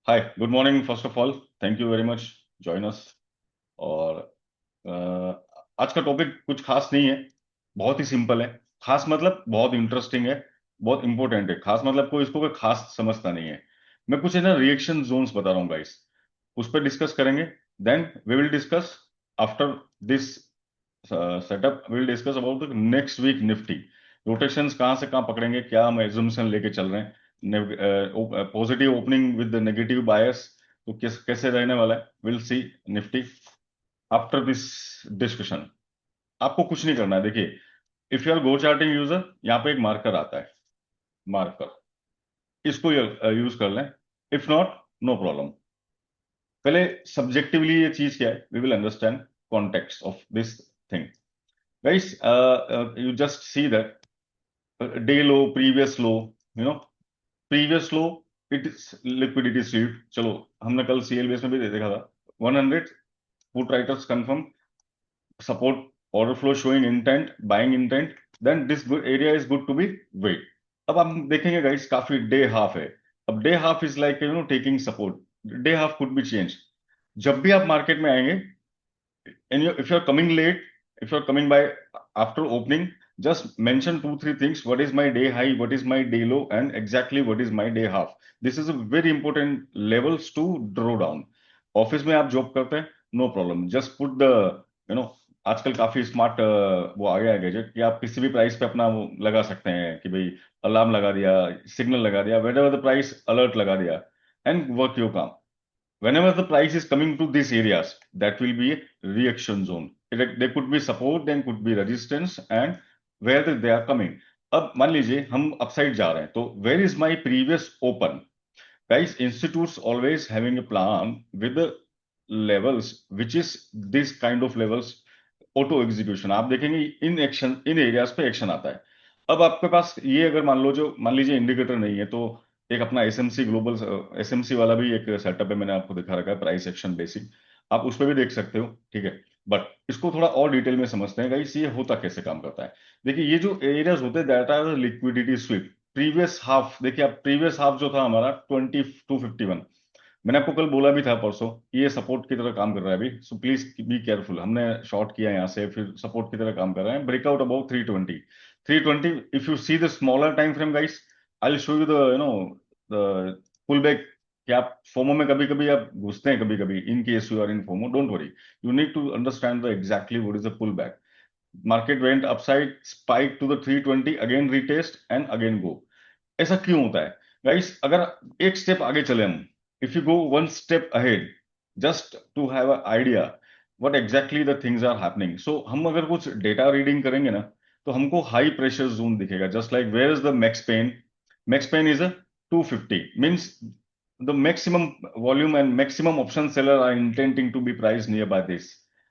Hi, good morning. First of all thank you very much join us. और अ, आज का topic कुछ खास नहीं है, बहुत ही सिंपल है। खास मतलब बहुत इंटरेस्टिंग है, बहुत इंपॉर्टेंट है। खास मतलब कोई इसको कोई खास समझता नहीं है। मैं कुछ है ना रिएक्शन जोन्स बता रहा हूँ गाइस, उस पर डिस्कस करेंगे। Then we will discuss after this setup, we will discuss about the next week Nifty rotations, कहाँ से कहाँ पकड़ेंगे, क्या हम एज्यूमशन लेके चल रहे हैं। Positive opening with negative bias, तो कैसे रहने वाला है, will see Nifty after this discussion. आपको कुछ नहीं करना है। देखिए, if you are GoCharting user, यहाँ पे एक मार्कर आता है, मार्कर, इसको यूज कर लें। If not, no problem. पहले सब्जेक्टिवली ये चीज क्या है, we will understand context of this thing. Guys, you just see that day low, previous low, you know, previous low, it is liquidity sweep। चलो, हमने कल CLBS में भी देखा था 100 put writers confirm support, order flow showing intent, buying intent, then this good area is good to be wait। अब हम देखेंगे गाइस, काफी डे हाफ है। अब day half is like taking support. Day half could be change. जब भी आप market में आएंगे, and if you're coming late, if you're coming by after opening, just mention two three things: what is my day high, what is my day low, and exactly what is my day half। this is a very important levels to draw down। Office में आप job करते हैं, no problem, just put the you know आजकल काफी smart वो आ गया है gadget कि आप किसी भी प्राइस पे अपना वो लगा सकते हैं कि भाई अलार्म लगा दिया, सिग्नल लगा दिया, whatever the price, alert लगा दिया, एंड वर्क योर काम। Whenever the price is coming to these areas, that will be a reaction zone। There could be support, then could be resistance, and where they are coming। अब मान लीजिए हम upside जा रहे हैं, तो where is my previous open? Guys, institutes always having a plan with the levels which is this kind of levels। Auto execution आप देखेंगे, इन एक्शन, इन एरियाज पे एक्शन आता है। अब आपके पास ये अगर मान लो, जो मान लीजिए इंडिकेटर नहीं है, तो एक अपना एसएमसी ग्लोबल, एसएमसी वाला भी एक सेटअप है, मैंने आपको दिखा रखा है, प्राइस एक्शन बेसिक। आप उस पर भी देख सकते हो, ठीक है। बट इसको थोड़ा और डिटेल में समझते हैं गाइस, ये होता कैसे काम करता है। देखिए, ये जो एरियाज होते हैं, that are liquidity sweep. Previous half देखिए आप, प्रीवियस हाफ जो था हमारा 2251, मैंने आपको कल बोला भी था परसों, ये सपोर्ट की तरह काम कर रहा है अभी, सो प्लीज बी केयरफुल। हमने शॉर्ट किया यहाँ से, फिर सपोर्ट की तरह काम कर रहा है, breakout about 320। 320, if you see the smaller time frame guys, I will show you the the pull back. कि आप फोमो में कभी कभी आप घुसते हैं, कभी कभी, in case you are in FOMO, don't worry, you need to understand the exactly what is the pull back. Market went upside, spike to the 320, again retest and again go. ऐसा क्यों होता है गाइस? अगर एक step आगे चले हम, if you go one step ahead, just to have a idea what exactly the things are happening. So हम अगर कुछ डेटा रीडिंग करेंगे ना, तो हमको हाई प्रेशर जोन दिखेगा, just like where is the max pain. Max pain is a 250, means the maximum volume and maximum option seller are intending to be price near by this.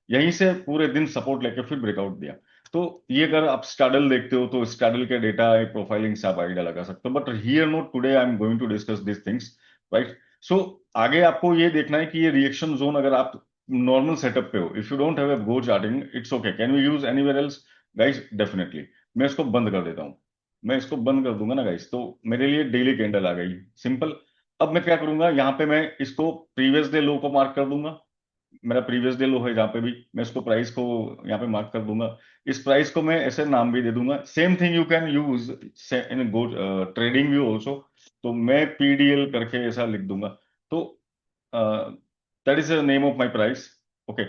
यहीं से पूरे दिन support लेके फिर breakout दिया। तो ये अगर आप स्टैडल देखते हो, तो स्टैडल के डेटा प्रोफाइलिंग से आप आइडिया लगा सकते हो। But here note today I am going to discuss this things, right. So आगे आपको ये देखना है कि ये रिएक्शन जोन, अगर आप नॉर्मल सेटअप पे हो, if you don't have a GoCharting, it's okay, can we use anywhere else? Guys definitely. मैं इसको बंद कर देता हूँ। मैं इसको बंद कर दूंगा ना गाइस, तो मेरे लिए डेली कैंडल आ गई, सिंपल। अब मैं क्या करूंगा, यहाँ पे मैं इसको प्रीवियस डे लो को मार्क कर दूंगा। मेरा प्रीवियस डे लो है जहाँ पे भी, मैं इसको प्राइस को यहाँ पे मार्क कर दूंगा। इस प्राइस को मैं ऐसे नाम भी दे दूंगा। Same thing you can use in go trading view also. तो मैं PDL करके ऐसा लिख दूंगा। तो that is the name of my price, okay,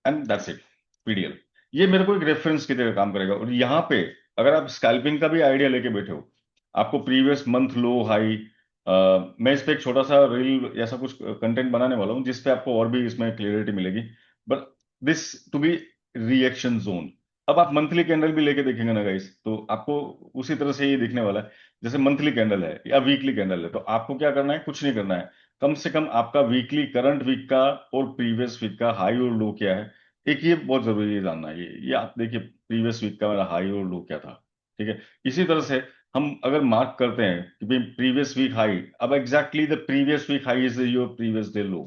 and that's it, PDL। ये मेरे को एक रेफरेंस की तरह काम करेगा। और यहाँ पे अगर आप स्कैल्पिंग का भी आइडिया लेके बैठे हो, आपको प्रीवियस मंथ लो हाई, मैं इस पे एक छोटा सा रील ऐसा कुछ कंटेंट बनाने वाला हूँ, जिसपे आपको और भी इसमें क्लियरिटी मिलेगी। But this to be reaction zone. अब आप मंथली कैंडल भी लेके देखेंगे ना गाइस, तो आपको उसी तरह से ये दिखने वाला है। जैसे मंथली कैंडल है या वीकली कैंडल है, तो आपको क्या करना है, कुछ नहीं करना है। कम से कम आपका वीकली, करंट वीक का और प्रीवियस वीक का हाई और लो क्या है, एक ये बहुत जरूरी है जानना। ये आप देखिए, प्रीवियस वीक का मेरा हाई और लो क्या था, ठीक है। इसी तरह से हम अगर मार्क करते हैं कि भाई प्रीवियस वीक हाई, अब exactly the previous week high is your previous day low.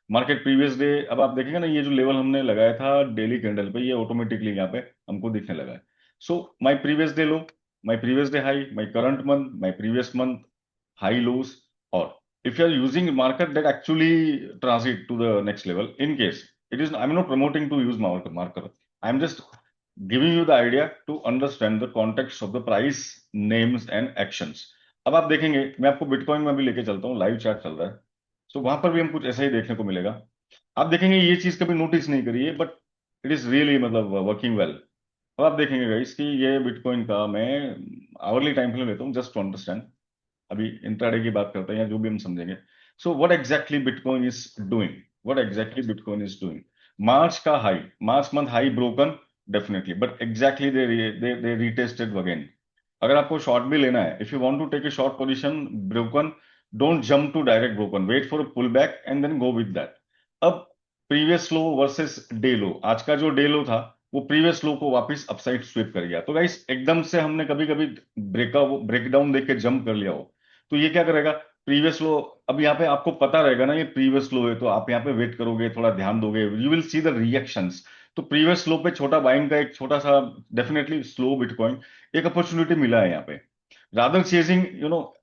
Market previous day, अब आप देखेंगे ना, ये जो लेवल हमने लगाया था डेली कैंडल पे, ये ऑटोमेटिकली यहाँ पे हमको दिखने लगा है। So my previous day low, my previous day high, my current month, my previous month high lows, और if you are using market that actually transit to the next level, in case it is, I'm not promoting to use marker, I'm just giving you the idea to understand the context of the price, names and actions. अब आप देखेंगे, मैं आपको bitcoin में भी लेके चलता हूँ, लाइव चार्ट चल रहा है, सो वहां पर भी हम कुछ ऐसा ही देखने को मिलेगा। आप देखेंगे ये चीज कभी नोटिस नहीं करी है, बट इट इज रियली मतलब वर्किंग वेल। अब आप देखेंगे गाइस कि ये बिटकॉइन का मैं आवरली टाइम फ्रेम लेता हूँ जस्ट टू अंडरस्टैंड, अभी इंट्राडे की बात करते हैं या जो भी हम समझेंगे। So what exactly bitcoin is doing, what exactly bitcoin is doing. March का high, March month high broken definitely, but exactly they retested again. अगर आपको शॉर्ट भी लेना है, if you want to take a short position broken, don't jump to direct broken, wait for a pull back and then go with that. अब previous low versus day low, आज का जो day लो था वो previous लो को वापस upside SVEEP कर गया। तो गाइस एकदम से हमने कभी कभी ब्रेकडाउन देख के जंप कर लिया हो, तो ये क्या करेगा, प्रीवियस लो, अब यहाँ पे आपको पता रहेगा ना ये प्रीवियस लो है, तो आप यहाँ पे वेट करोगे, थोड़ा ध्यान दोगे, you will see the reactions. तो प्रीवियस लो पे छोटा बाइंग का एक छोटा सा, डेफिनेटली स्लो बिटकॉइन, एक अपॉर्चुनिटी मिला है यहाँ पे, रादर चेजिंग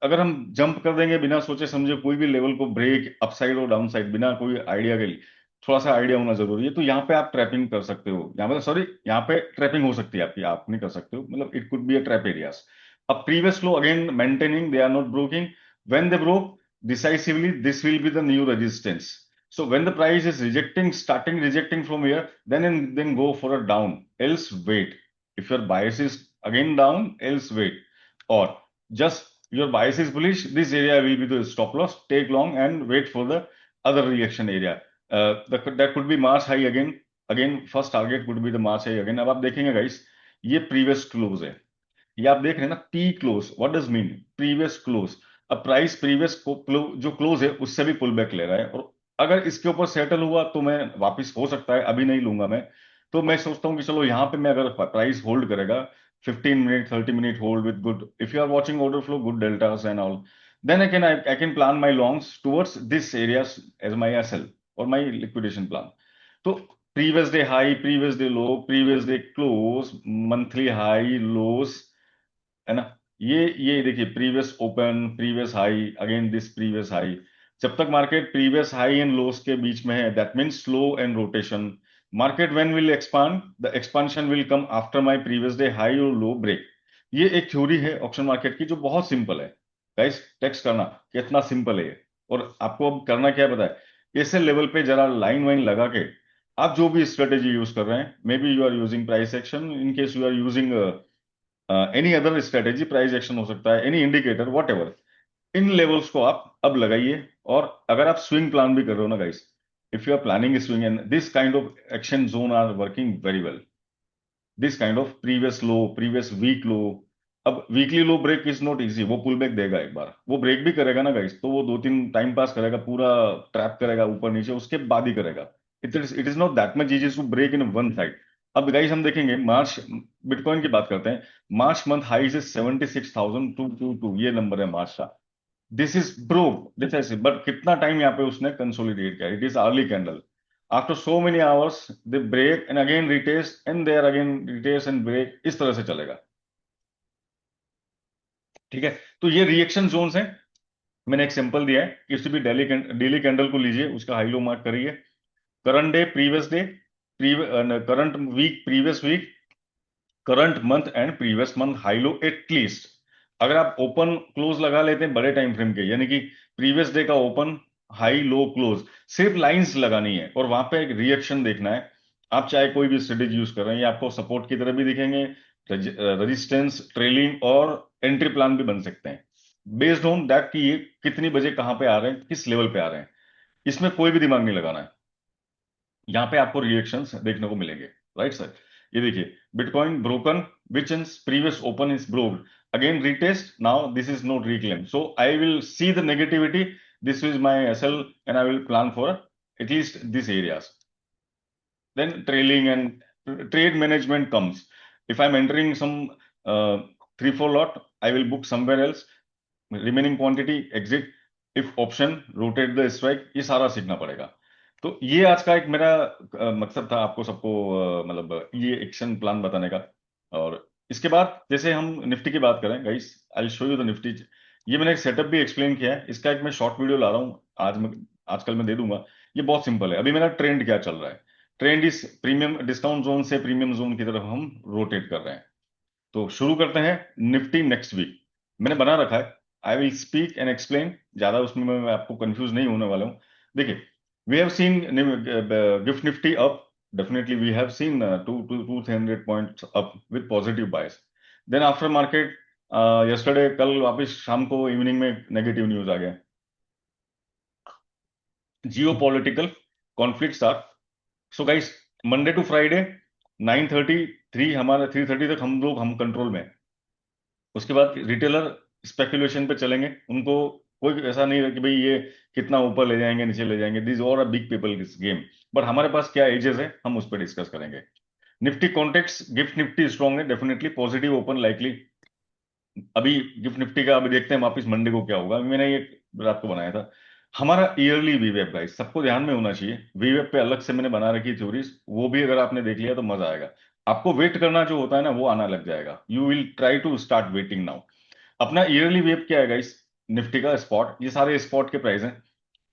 अगर हम जंप कर देंगे बिना सोचे समझे कोई भी लेवल को, ब्रेक अपसाइड और डाउन साइड, बिना कोई आइडिया के लिए, थोड़ा सा आइडिया होना जरूरी है। तो यहाँ पे आप ट्रैपिंग कर सकते हो, यहाँ पे सॉरी, यहाँ पे ट्रैपिंग हो सकती है आपकी, आप नहीं कर सकते हो, मतलब it could be a trap areas. अब previous low again maintaining, they are not broking, when they broke decisively, this will be the new resistance. So when the price is rejecting, starting rejecting from here, then go for a down, else wait. If your bias is again down, else wait. Or just your bias is bullish, this area will be the stop loss, take long and wait for the other reaction area. That could be March high again. Again first target could be the March high again. अब आप देखेंगे guys, ये previous close है, ये आप देख रहे हैं ना, P close, what does mean, previous close. अब प्राइस प्रीवियस जो क्लोज है उससे भी पुल बैक ले रहा है, और अगर इसके ऊपर सेटल हुआ तो मैं वापस, हो सकता है अभी नहीं लूंगा मैं, तो मैं सोचता हूँ कि चलो यहाँ पे मैं, अगर प्राइस होल्ड करेगा 15 minute 30 minute hold with good, if you are watching order flow, good deltas and all, then I can plan my longs towards this areas as my SL और माई लिक्विडेशन प्लान। तो previous day high, previous day low, previous day close, monthly high lows, है ना, ये देखिए previous open, previous high, again this previous high. जब तक market previous high and lows के बीच में है, that means slow and rotation. Market when will expand, the expansion will come after my previous day high और लो break. ये एक theory है option market की जो बहुत सिंपल है, गाइस टेक्स्ट करना कितना सिंपल है ये। और आपको अब करना क्या है पता है, ऐसे लेवल पे जरा लाइन वाइन लगा के आप जो भी स्ट्रेटेजी यूज कर रहे हैं, maybe you are using price action, in case you are using any other strategy, price action हो सकता है, एनी इंडिकेटर वॉट एवर, इन लेवल्स को आप अब लगाइए। और अगर आप स्विंग प्लान भी कर रहे हो ना guys, if you are planning swing and this kind of action zone are working very well, this kind of previous low, previous week low. अब weekly low break is not easy, वो pull back देगा, एक बार वो break भी करेगा ना guys, तो वो दो तीन टाइम पास करेगा, पूरा ट्रैप करेगा ऊपर नीचे, उसके बाद ही करेगा। It is not that much easy to break in one side. अब गाइस हम देखेंगे मार्च, बिटकॉइन की बात करते हैं, मार्च मंथ हाई इज 76,222, ये नंबर है मार्च का। दिस इज ब्रो, दिस ऐसे, बट कितना टाइम यहाँ पे उसने कंसोलिडेट किया, it is early candle, after so many hours they break and again retest and there again retest and break, इस तरह से चलेगा। ठीक है, तो ये रिएक्शन जोन्स हैं। मैंने एक सिंपल दिया है, किसी भी डेली डेली कैंडल को लीजिए, उसका हाई लो मार्क करिए, current day previous day, current week previous week, current month and previous month high low at least. अगर आप ओपन क्लोज लगा लेते हैं बड़े टाइम फ्रेम के, यानी कि प्रीवियस डे का ओपन हाई लो क्लोज, सिर्फ लाइंस लगानी है और वहां पे एक रिएक्शन देखना है। आप चाहे कोई भी स्ट्रेटेजी यूज कर रहे हैं, ये आपको सपोर्ट की तरह भी दिखेंगे, रेजिस्टेंस, ट्रेलिंग और एंट्री प्लान भी बन सकते हैं, बेस्ड ऑन दैट कि ये कितनी बजे कहां पे आ रहे हैं, किस लेवल पे आ रहे हैं। इसमें कोई भी दिमाग नहीं लगाना है, यहाँ पे आपको रिएक्शंस देखने को मिलेंगे। राइट सर, ये देखिए bitcoin broken, which in previous open is broked, again retest, now this is not reclaim, so I will see the negativity, this is my SL and I will plan for at least this areas. then trailing and trade management comes. If I'm entering some 3-4 lot, I will book somewhere else, remaining quantity exit, if option rotate the strike, ये सारा सीखना पड़ेगा। तो ये आज का एक मेरा मकसद था आपको सबको, मतलब ये एक्शन प्लान बताने का। और इसके बाद जैसे हम निफ्टी की बात करें guys, I show you the Nifty. ये मैंने एक सेटअप भी एक्सप्लेन किया है, इसका एक मैं शॉर्ट वीडियो ला रहा हूँ आज मैं, आजकल मैं दे दूंगा। ये बहुत सिंपल है। अभी मेरा ट्रेंड क्या चल रहा है, ट्रेंड इस प्रीमियम डिस्काउंट जोन से प्रीमियम जोन की तरफ हम रोटेट कर रहे हैं। तो शुरू करते हैं निफ्टी नेक्स्ट वीक। मैंने बना रखा है, I will speak and explain, ज्यादा उसमें मैं आपको कंफ्यूज नहीं होने वाला हूँ। देखिए, we have seen GIFT Nifty up, definitely we have seen 200 points up with positive bias. Then after market yesterday, कल वापस शाम को इवनिंग में नेगेटिव न्यूज आ गया, geopolitical conflicts are. So guys, Monday to Friday 9:33 हमारा 3:30 तक हम कंट्रोल में हैं। उसके बाद रिटेलर स्पेकुलेशन पे चलेंगे, उनको कोई ऐसा नहीं है कि भाई ये कितना ऊपर ले जाएंगे नीचे ले जाएंगे, दिस और a big people this game. But हमारे पास क्या एजेस है, हम उस पर डिस्कस करेंगे। Nifty context, gift Nifty strong है, डेफिनेटली पॉजिटिव ओपन लाइकली। अभी गिफ्ट निफ्टी का अभी देखते हैं वापस मंडे को क्या होगा। मैंने ये रात को बनाया था हमारा ईयरली वीवेप, गाइस सबको ध्यान में होना चाहिए। वीवेप पे अलग से मैंने बना रखी थ्योरीज, वो भी अगर आपने देख लिया तो मजा आएगा। आपको वेट करना जो होता है ना, वो आना लग जाएगा। You will try to start waiting now. अपना ईयरली वेव क्या है गाइस, निफ्टी का स्पॉट, ये सारे स्पॉट के प्राइस हैं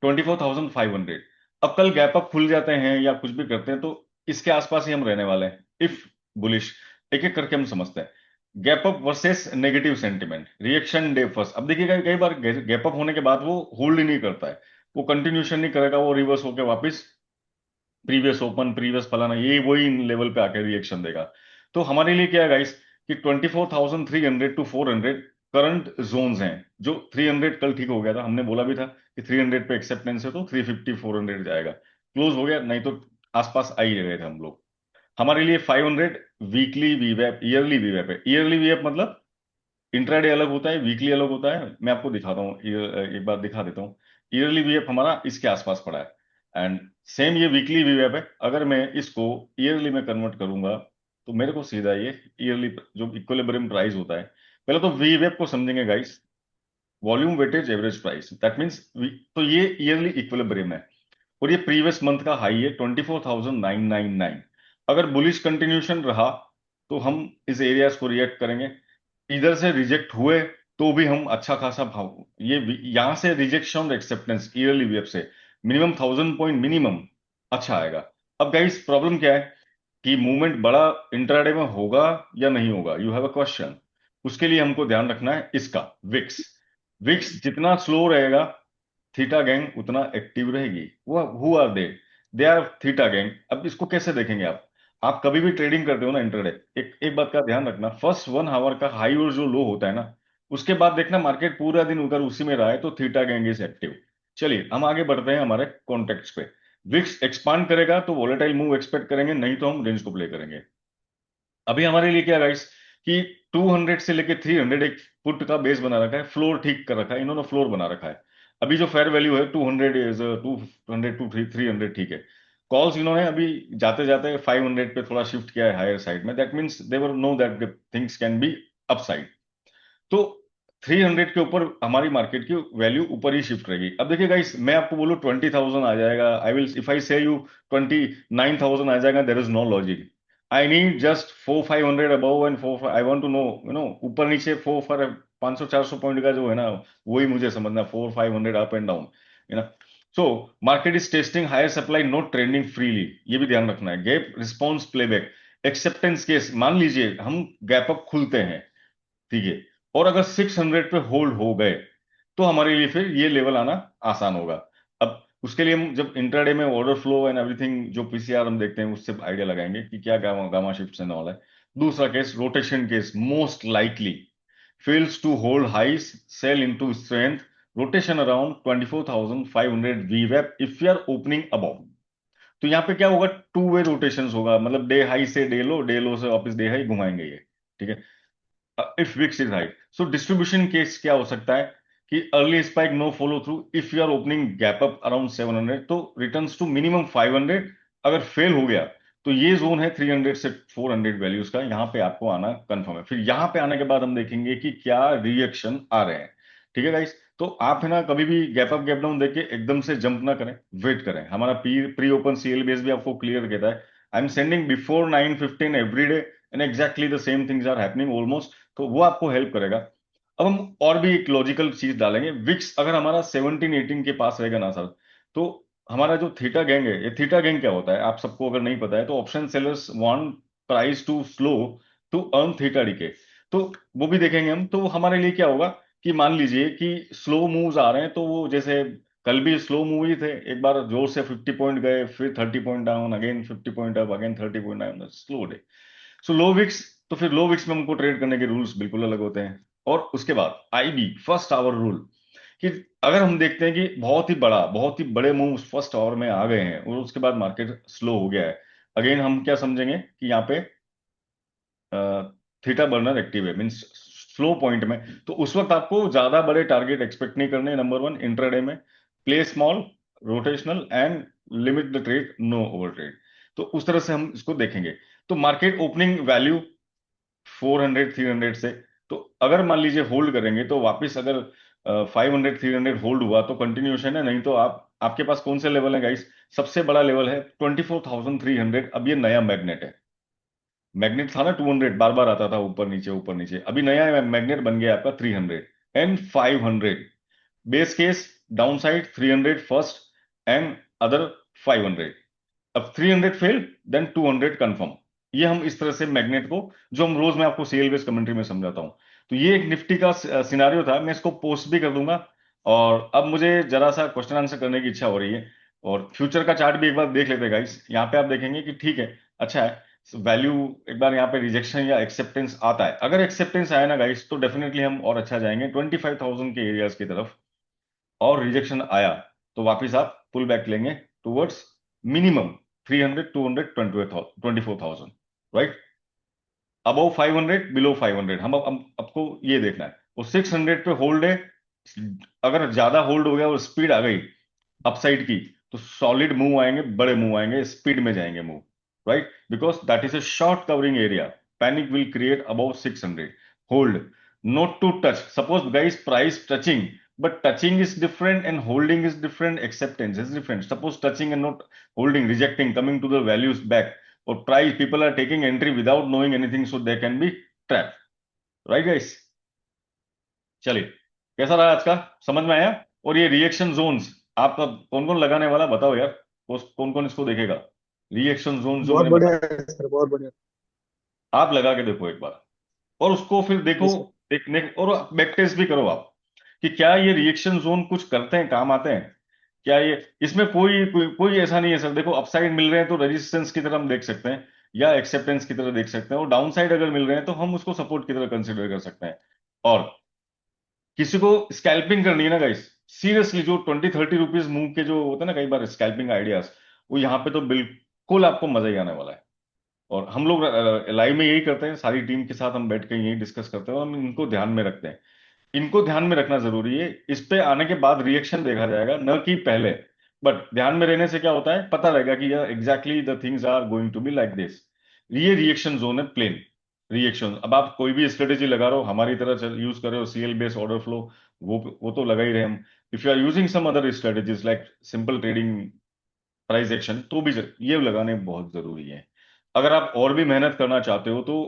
24,500। अब कल गैप अप खुल जाते हैं या कुछ भी करते हैं तो इसके आसपास ही हम रहने वाले हैं, इफ बुलिश। एक एक करके हम समझते हैं। Gap up versus negative sentiment, reaction day first. अब देखिएगा कई बार गैप अप होने के बाद वो होल्ड ही नहीं करता है, वो कंटिन्यूशन नहीं करेगा, वो रिवर्स होकर वापस प्रीवियस ओपन प्रीवियस फलाना ये वही लेवल पे आके रिएक्शन देगा। तो हमारे लिए क्या है गाइस कि 24,300 टू 400 करंट जोन्स हैं। जो 300 कल ठीक हो गया था, हमने बोला भी था कि 300 पे एक्सेप्टेंस है तो 350 400 जाएगा, क्लोज हो गया, नहीं तो आसपास आ ही गए थे हम लोग। हमारे लिए 500 वीकली वीवेप, ईयरली वीवेप है। ईयरली वीवेप मतलब इंट्राडे अलग होता है, वीकली अलग होता है। मैं आपको दिखाता हूँ, एक बार दिखा देता हूँ। ईयरली वीएप हमारा इसके आसपास पड़ा है, एंड सेम ये वीकली वीएप है। अगर मैं इसको ईयरली में कन्वर्ट करूंगा तो मेरे को सीधा ये ईयरली जो इक्विलिब्रियम प्राइस होता है, पहले तो वीवेप को समझेंगे guys, volume weightage average price, that means तो ये ईयरली इक्विलिब्रियम है। और ये प्रीवियस मंथ का हाई है 24,999। अगर बुलिश कंटिन्यूशन रहा तो हम इस एरियाज को रिएक्ट करेंगे। इधर से रिजेक्ट हुए तो भी हम अच्छा खासा भाव, ये यहां से रिजेक्शन और एक्सेप्टेंस ईयरली वेव से मिनिमम 1,000 पॉइंट मिनिमम अच्छा आएगा। अब गाइस प्रॉब्लम क्या है कि मूवमेंट बड़ा इंट्राडे में होगा या नहीं होगा, यू हैव अ क्वेश्चन। उसके लिए हमको ध्यान रखना है इसका विक्स। विक्स जितना स्लो रहेगा, थीटा गैंग उतना एक्टिव रहेगी। वो who are they are theta gang. अब इसको कैसे देखेंगे आप कभी भी ट्रेडिंग करते हो ना इंटरडे, एक एक बात का ध्यान रखना, फर्स्ट 1 आवर का हाई और जो लो होता है ना, उसके बाद देखना मार्केट पूरा दिन उधर उसी में रहा है तो थीटा गैंग इज एक्टिव। चलिए हम आगे बढ़ते हैं हमारे कॉन्टेक्ट पे। विक्स एक्सपांड करेगा तो वोलेटाइल मूव एक्सपेक्ट करेंगे, नहीं तो हम रेंज को प्ले करेंगे। अभी हमारे लिए क्या गाइस कि 200 से लेके 300 एक पुट का बेस बना रखा है, फ्लोर ठीक कर रखा है इन्होंने, फ्लोर बना रखा है। अभी जो फेयर वैल्यू है 200 इज 200 टू 300, ठीक है। कॉल्स इन्होंने अभी जाते जाते 500 पे थोड़ा शिफ्ट किया है हायर साइड में, that means they were know that things can be upside. तो 300 के ऊपर हमारी मार्केट की वैल्यू ऊपर ही शिफ्ट रहेगी। अब देखिए गाइस, मैं आपको बोलूं 20,000 आ जाएगा, आई विल इफ आई से यू 29,000 आ जाएगा, there is no logic. I need just 400 500 above and 4 I want to know, ऊपर नीचे 500 400 पॉइंट का जो है ना, वही मुझे समझना, 400 500 अप एंड डाउन, है ना। So market is testing higher supply, not trending freely, ये भी ध्यान रखना है। Gap response playback acceptance case, मान लीजिए हम गैप अप खुलते हैं, ठीक है, और अगर 600 पे होल्ड हो गए तो हमारे लिए फिर ये लेवल आना आसान होगा। अब उसके लिए हम जब इंट्राडे में ऑर्डर फ्लो एंड एवरीथिंग जो पीसीआर हम देखते हैं उससे आइडिया लगाएंगे कि क्या gamma gamma shift and all है। दूसरा case rotation case, most likely fails to hold highs, sell into strength, rotation around 24,500 वीवेप if you are opening above. तो यहाँ पे क्या होगा, टू वे रोटेशन होगा, मतलब डे हाई से डे लो से वापस डे हाई घुमाएंगे ये, ठीक है। If VIX is high, so distribution case क्या हो सकता है कि early spike no follow through, if you are opening gap up around 700 तो रिटर्न्स टू मिनिमम 500। अगर फेल हो गया तो ये जोन है 300 से 400 वैल्यूज का, यहाँ पे आपको आना कंफर्म है। फिर यहाँ पे आने के बाद हम देखेंगे कि क्या रिएक्शन आ रहे हैं, ठीक है गाइस। तो आप है ना कभी भी गैप अप गैप डाउन देख के एकदम से जंप ना करें, वेट करें। हमारा प्री ओपन सीएल बेस भी आपको क्लियर कहता है, I am sending before 9:15 every day and exactly the same things are happening almost, तो वो आपको हेल्प करेगा। अब हम और भी एक लॉजिकल चीज डालेंगे, विक्स अगर हमारा 17-18 के पास रहेगा ना सर, तो हमारा जो थीटा गैंग है, ये थीटा गैंग क्या होता है आप सबको अगर नहीं पता है, तो option sellers want price to slow to earn theta decay. तो वो भी देखेंगे हम। तो हमारे लिए क्या होगा कि मान लीजिए कि स्लो मूव्स आ रहे हैं, तो वो जैसे कल भी स्लो मूव ही थे, एक बार जोर से 50 पॉइंट गए, फिर 30 point down, again 50 point up, again 30 point down, slow day. So low wicks, तो फिर लो विक्स में हमको ट्रेड करने के रूल्स बिल्कुल अलग होते हैं। और उसके बाद आईबी फर्स्ट आवर रूल, कि अगर हम देखते हैं कि बहुत ही बड़े मूव्स फर्स्ट आवर में आ गए हैं और उसके बाद मार्केट स्लो हो गया है, अगेन हम क्या समझेंगे कि यहाँ पे थीटा बर्नर एक्टिव है, मीन्स स्लो पॉइंट में। तो उस वक्त आपको ज्यादा बड़े टारगेट एक्सपेक्ट नहीं करने, नंबर वन इंट्राडे में। Play small, rotational and limit the trade, no over trade. तो उस तरह से हम इसको देखेंगे। तो मार्केट ओपनिंग वैल्यू 400 300 से, तो अगर मान लीजिए होल्ड करेंगे तो वापस अगर 500 300 होल्ड हुआ तो कंटिन्यूशन है, नहीं तो आप आपके पास कौन से लेवल है गाइस? सबसे बड़ा लेवल है 24,300। अब ये नया मैग्नेट है। मैग्नेट था ना 200, बार बार आता था ऊपर नीचे ऊपर नीचे, अभी नया मैग्नेट बन गया आपका 300 and 500। Base case down side 300 first and other 500। अब 300 फेल, देन 200 कंफर्म। ये हम इस तरह से मैग्नेट को, जो हम रोज मैं आपको सीएल बेस कमेंट्री में समझाता हूं। तो ये एक निफ्टी का सिनारियो था, मैं इसको पोस्ट भी कर दूंगा। और अब मुझे जरा सा क्वेश्चन आंसर करने की इच्छा हो रही है, और फ्यूचर का चार्ट भी एक बार देख लेते हैं गाइस। यहाँ पे आप देखेंगे कि ठीक है, अच्छा है वैल्यू। एक बार यहाँ पे रिजेक्शन या एक्सेप्टेंस आता है, अगर एक्सेप्टेंस आया ना गाइस, तो डेफिनेटली हम और अच्छा जाएंगे 25,000 के एरियाज की तरफ। और रिजेक्शन आया तो वापिस आप पुल बैक लेंगे towards minimum 300 200 24,000, right? Above 500 below 500, हम आपको ये देखना है। वो 600 पे होल्ड है, अगर ज्यादा होल्ड हो गया और स्पीड आ गई अपसाइड की, तो सॉलिड मूव आएंगे, बड़े मूव आएंगे, स्पीड में जाएंगे move, right? Because that is a short covering area. Panic will create about 600। Hold, not to touch. Suppose guys price touching, but touching is different and holding is different, acceptance is different. Suppose touching and not holding, rejecting, coming to the values back, or price people are taking entry without knowing anything, so they can be trapped, right guys? चलिए, कैसा रहा आज का, समझ में आया? और ये रिएक्शन जोन्स आपका कौन कौन लगाने वाला बताओ यार, कौन कौन इसको देखेगा? रिएक्शन जोन जो बहुत मैं बढ़िया बता, है सर, बहुत बढ़िया। आप लगा के देखो एक बार, और उसको फिर देखो, जी सर। देखने और बैक टेस्ट भी करो आप, कि क्या ये रिएक्शन जोन कुछ करते हैं, काम आते हैं क्या ये? इसमें कोई ऐसा नहीं है सर। देखो अपसाइड मिल रहे हैं तो रेजिस्टेंस की तरह हम देख सकते हैं, या एक्सेप्टेंस की तरह देख सकते हैं, और डाउन साइड अगर मिल रहे हैं तो हम उसको सपोर्ट की तरह कंसिडर कर सकते हैं। और किसी को स्कैल्पिंग करनी है ना गाइस, सीरियसली जो 20 30 रुपीज मूव के जो होते हैं ना कई बार स्कैल्पिंग आइडियाज, वो यहाँ पे तो बिल्कुल आपको मजा ही आने वाला है। और हम लोग लाइव में यही करते हैं, सारी टीम के साथ हम बैठ के यही डिस्कस करते हैं, और हम इनको ध्यान में रखते हैं। इनको ध्यान में रखना जरूरी है, इस पे आने के बाद रिएक्शन देखा जाएगा, न कि पहले। बट ध्यान में रहने से क्या होता है, पता रहेगा कि यार exactly the things are going to be like this. ये रिएक्शन जोन है, प्लेन रिएक्शन। अब आप कोई भी स्ट्रेटेजी लगा रहे हो, हमारी तरह यूज कर रहे हो सीएल बेस ऑर्डर फ्लो, वो तो लगा ही रहे हम। If you are using some other strategies like simple trading, price action, तो भी ये लगाने बहुत जरूरी है। अगर आप और भी मेहनत करना चाहते हो तो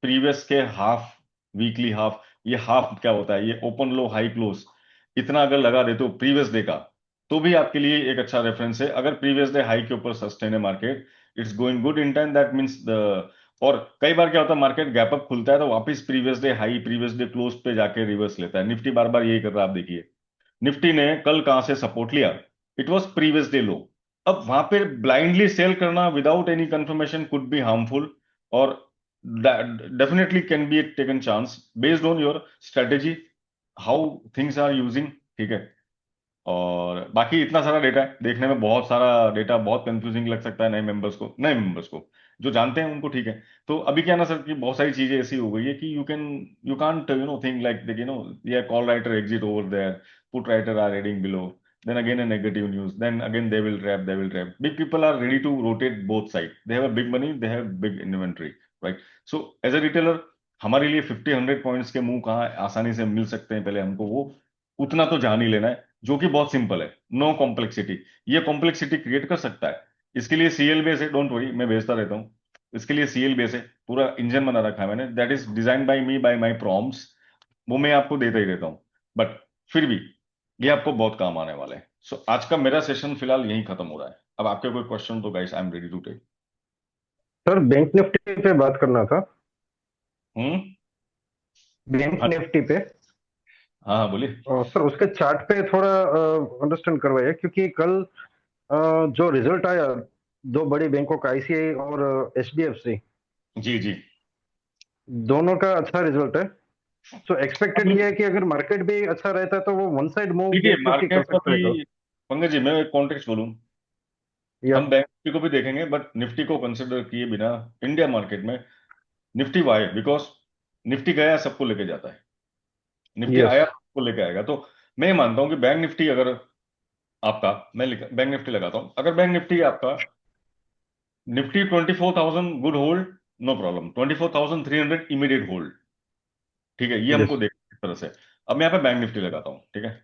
प्रीवियस के हाफ, वीकली हाफ, ये हाफ क्या होता है, ये ओपन लो हाई क्लोज, इतना अगर लगा देते हो प्रीवियस डे का, तो भी आपके लिए एक अच्छा रेफरेंस है। अगर प्रीवियस डे हाई के ऊपर सस्टेन है market, it's going good in time, that means the. और कई बार क्या होता है, मार्केट गैप अप खुलता है तो वापस previous day high, previous day close पे जाके रिवर्स लेता है। निफ्टी बार बार यही कर रहा है, आप देखिए निफ्टी ने कल कहां से सपोर्ट लिया, it was previous day low. अब वहां पे ब्लाइंडली सेल करना without any confirmation could be harmful, और definitely can be taken chance based on your strategy, how things are using, ठीक है? और बाकी इतना सारा डेटा है, देखने में बहुत सारा डेटा, बहुत कंफ्यूजिंग लग सकता है नए मेंबर्स को जो जानते हैं उनको, ठीक है। तो अभी क्या ना सर कि बहुत सारी चीजें ऐसी हो गई है कि यू कांट थिंक लाइक देखिए नो, ये call writer exit over there, put writer are reading below, then again a negative news, then again they will trap, big people are ready to rotate both side, they have a big money, they have big inventory, right? So as a retailer, हमारे लिए 50 100 points के मुंह कहाँ आसानी से मिल सकते हैं, पहले हमको वो उतना तो जान ही लेना है, जो कि बहुत सिंपल है, नो कॉम्प्लेक्सिटी। ये कॉम्प्लेक्सिटी क्रिएट कर सकता है, इसके लिए सीएल बेस है, डोंट वरी, मैं भेजता रहता हूँ। इसके लिए सीएल बेस है, पूरा इंजन बना रखा है मैंने, that is design by me by my prompts. वो मैं आपको देता ही रहता हूँ, बट फिर भी ये आपको बहुत काम आने वाला है। सो आज का मेरा सेशन फिलहाल यहीं खत्म हो रहा है। अब आपके कोई क्वेश्चन तो guys I am ready to take. Sir bank Nifty पे बात करना था। हम्म। बैंक हाँ निफ्टी पे हाँ हाँ, बोलिए। सर उसके चार्ट पे थोड़ा अंडरस्टैंड करवाइए, क्योंकि कल जो रिजल्ट आया दो बड़ी बैंकों का, आईसीआई और एचडीएफसी, जी जी। दोनों का अच्छा रिजल्ट है। सो अब एक्सपेक्टेड ये है कि अगर मार्केट भी अच्छा रहता है तो वो वन साइड मूव देखिए बैंक निफ्टी कर मार्केट सकता है कल। अभी, पंकज जी मैं एक कॉन्टेक्स्ट बोलूं, या हम बैंक निफ्टी को भी देखेंगे बट निफ्टी को कंसिडर किए बिना इंडिया मार्केट में निफ्टी वाई, बिकॉज निफ्टी गया सबको लेके जाता है, निफ्टी यस आया सबको लेके आएगा। तो मैं ये मानता हूं कि बैंक निफ्टी अगर आपका, बैंक निफ्टी लगाता हूं, अगर बैंक निफ्टी आपका Nifty 24,000 good hold, no problem, 24,300 immediate hold, ठीक है, ये यस हमको देखना इस तरह से। अब मैं यहाँ पे बैंक निफ्टी लगाता हूँ, ठीक है।